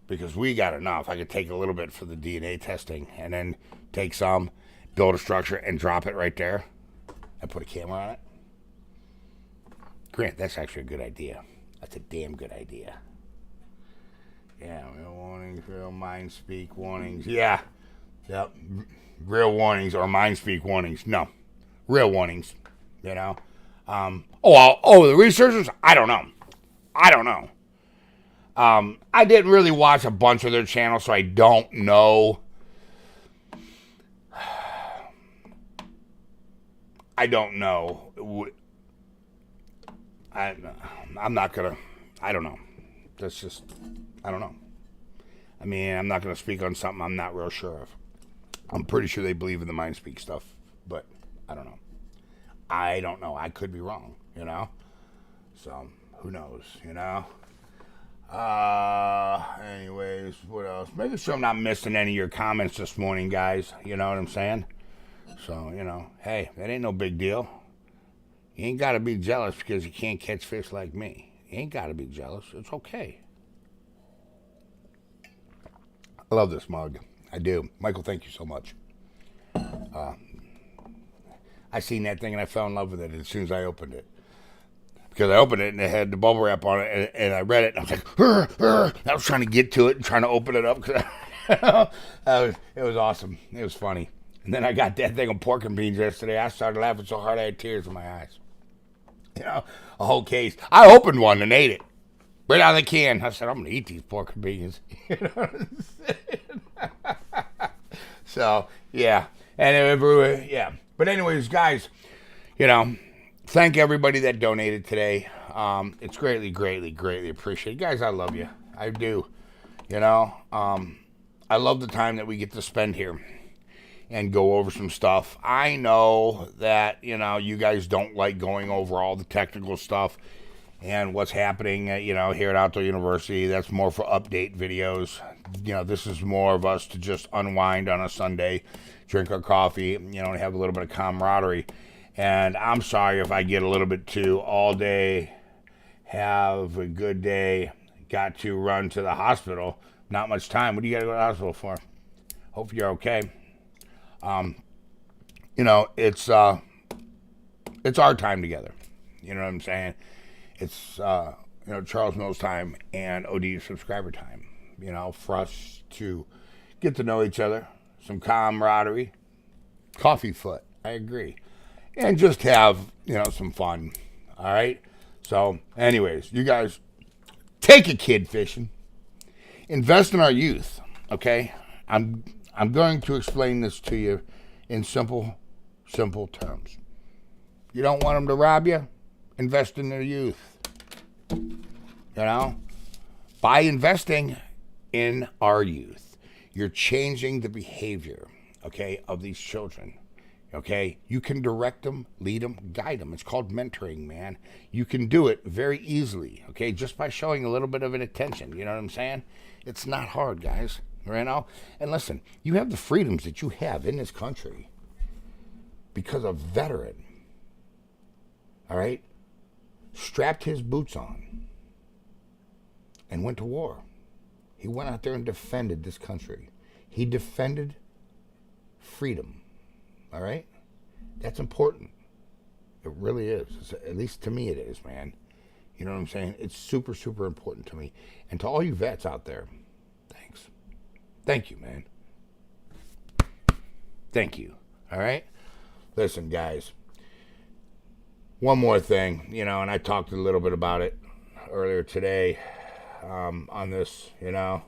Because we got enough. I could take a little bit for the DNA testing and then take some, build a structure, and drop it right there and put a camera on it. Grant, that's actually a good idea. That's a damn good idea. Yeah, real warnings, real mind speak warnings. Yeah. Yep. Real warnings or mind speak warnings. No. Real warnings. You know? The researchers? I don't know. I didn't really watch a bunch of their channels, so I don't know. I don't know. I'm not gonna. I don't know. That's just. I don't know. I mean, I'm not gonna speak on something I'm not real sure of. I'm pretty sure they believe in the mind speak stuff, but I don't know. I don't know. I could be wrong, you know? So, who knows, you know? Anyways, what else? Making sure I'm not missing any of your comments this morning, guys. You know what I'm saying? So, you know, hey, that ain't no big deal. You ain't got to be jealous because you can't catch fish like me. You ain't got to be jealous. It's okay. I love this mug. I do. Michael, thank you so much. I seen that thing and I fell in love with it as soon as I opened it. Because I opened it and it had the bubble wrap on it, and I read it and I was like, I was trying to get to it and trying to open it up. It was awesome. It was funny. And then I got that thing of pork and beans yesterday. I started laughing so hard I had tears in my eyes. You know, a whole case. I opened one and ate it. Right out of the can. I said, I'm going to eat these pork and beans. You know what I'm saying? So, yeah. And yeah. But anyways, guys, you know, thank everybody that donated today. It's greatly appreciated. Guys, I love you. I do. You know, I love the time that we get to spend here and go over some stuff. I know that, you know, you guys don't like going over all the technical stuff and what's happening, you know, here at Outdoor University. That's more for update videos. You know, this is more of us to just unwind on a Sunday, drink our coffee, you know, and have a little bit of camaraderie. And I'm sorry if I get a little bit too all day, have a good day, got to run to the hospital. Not much time. What do you got to go to the hospital for? Hope you're okay. You know, it's our time together. You know what I'm saying? It's, you know, Charles Mills time and OD subscriber time, you know, for us to get to know each other, some camaraderie, coffee foot, I agree, and just have, you know, some fun, all right? So, anyways, you guys, take a kid fishing, invest in our youth, okay? I'm going to explain this to you in simple terms. You don't want them to rob you? Invest in their youth. You know? By investing in our youth, you're changing the behavior, okay, of these children. Okay? You can direct them, lead them, guide them. It's called mentoring, man. You can do it very easily, okay, just by showing a little bit of an attention. You know what I'm saying? It's not hard, guys. Right now? And listen, you have the freedoms that you have in this country because a veteran, all right, strapped his boots on and went to war. He went out there and defended this country. He defended freedom, all right? That's important. It really is. At least to me it is, man. You know what I'm saying? It's super important to me. And to all you vets out there, thanks. Thank you, man. Thank you. All right? Listen, guys. One more thing, you know, and I talked a little bit about it earlier today on this, you know.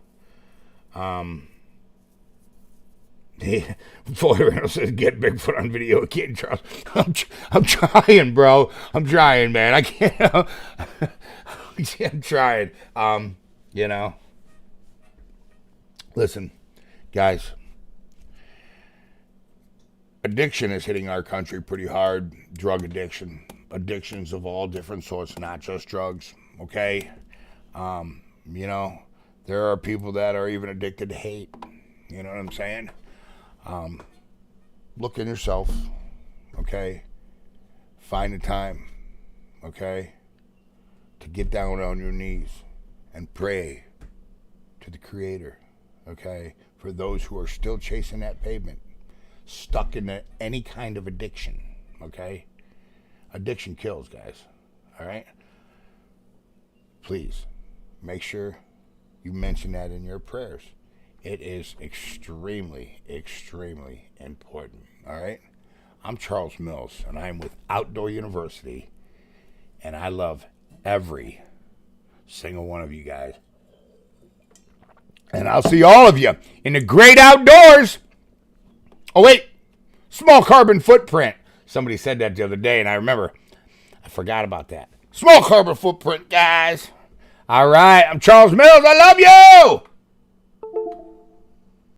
Floyd Reynolds says, get Bigfoot on video again, Charles. I'm trying, bro. I'm trying, man. I can't. I'm trying. You know. Listen, guys, addiction is hitting our country pretty hard. Drug addiction. Addictions of all different sorts, not just drugs, okay? You know, there are people that are even addicted to hate. You know what I'm saying? Look in yourself, okay? Find a time, okay, to get down on your knees and pray to the Creator. Okay, for those who are still chasing that pavement, stuck in any kind of addiction, okay? Addiction kills, guys, all right? Please, make sure you mention that in your prayers. It is extremely important, all right? I'm Charles Mills, and I'm with Outdoor University, and I love every single one of you guys. And I'll see all of you in the great outdoors. Oh, wait. Small carbon footprint. Somebody said that the other day, and I forgot about that. Small carbon footprint, guys. All right. I'm Charles Mills. I love you.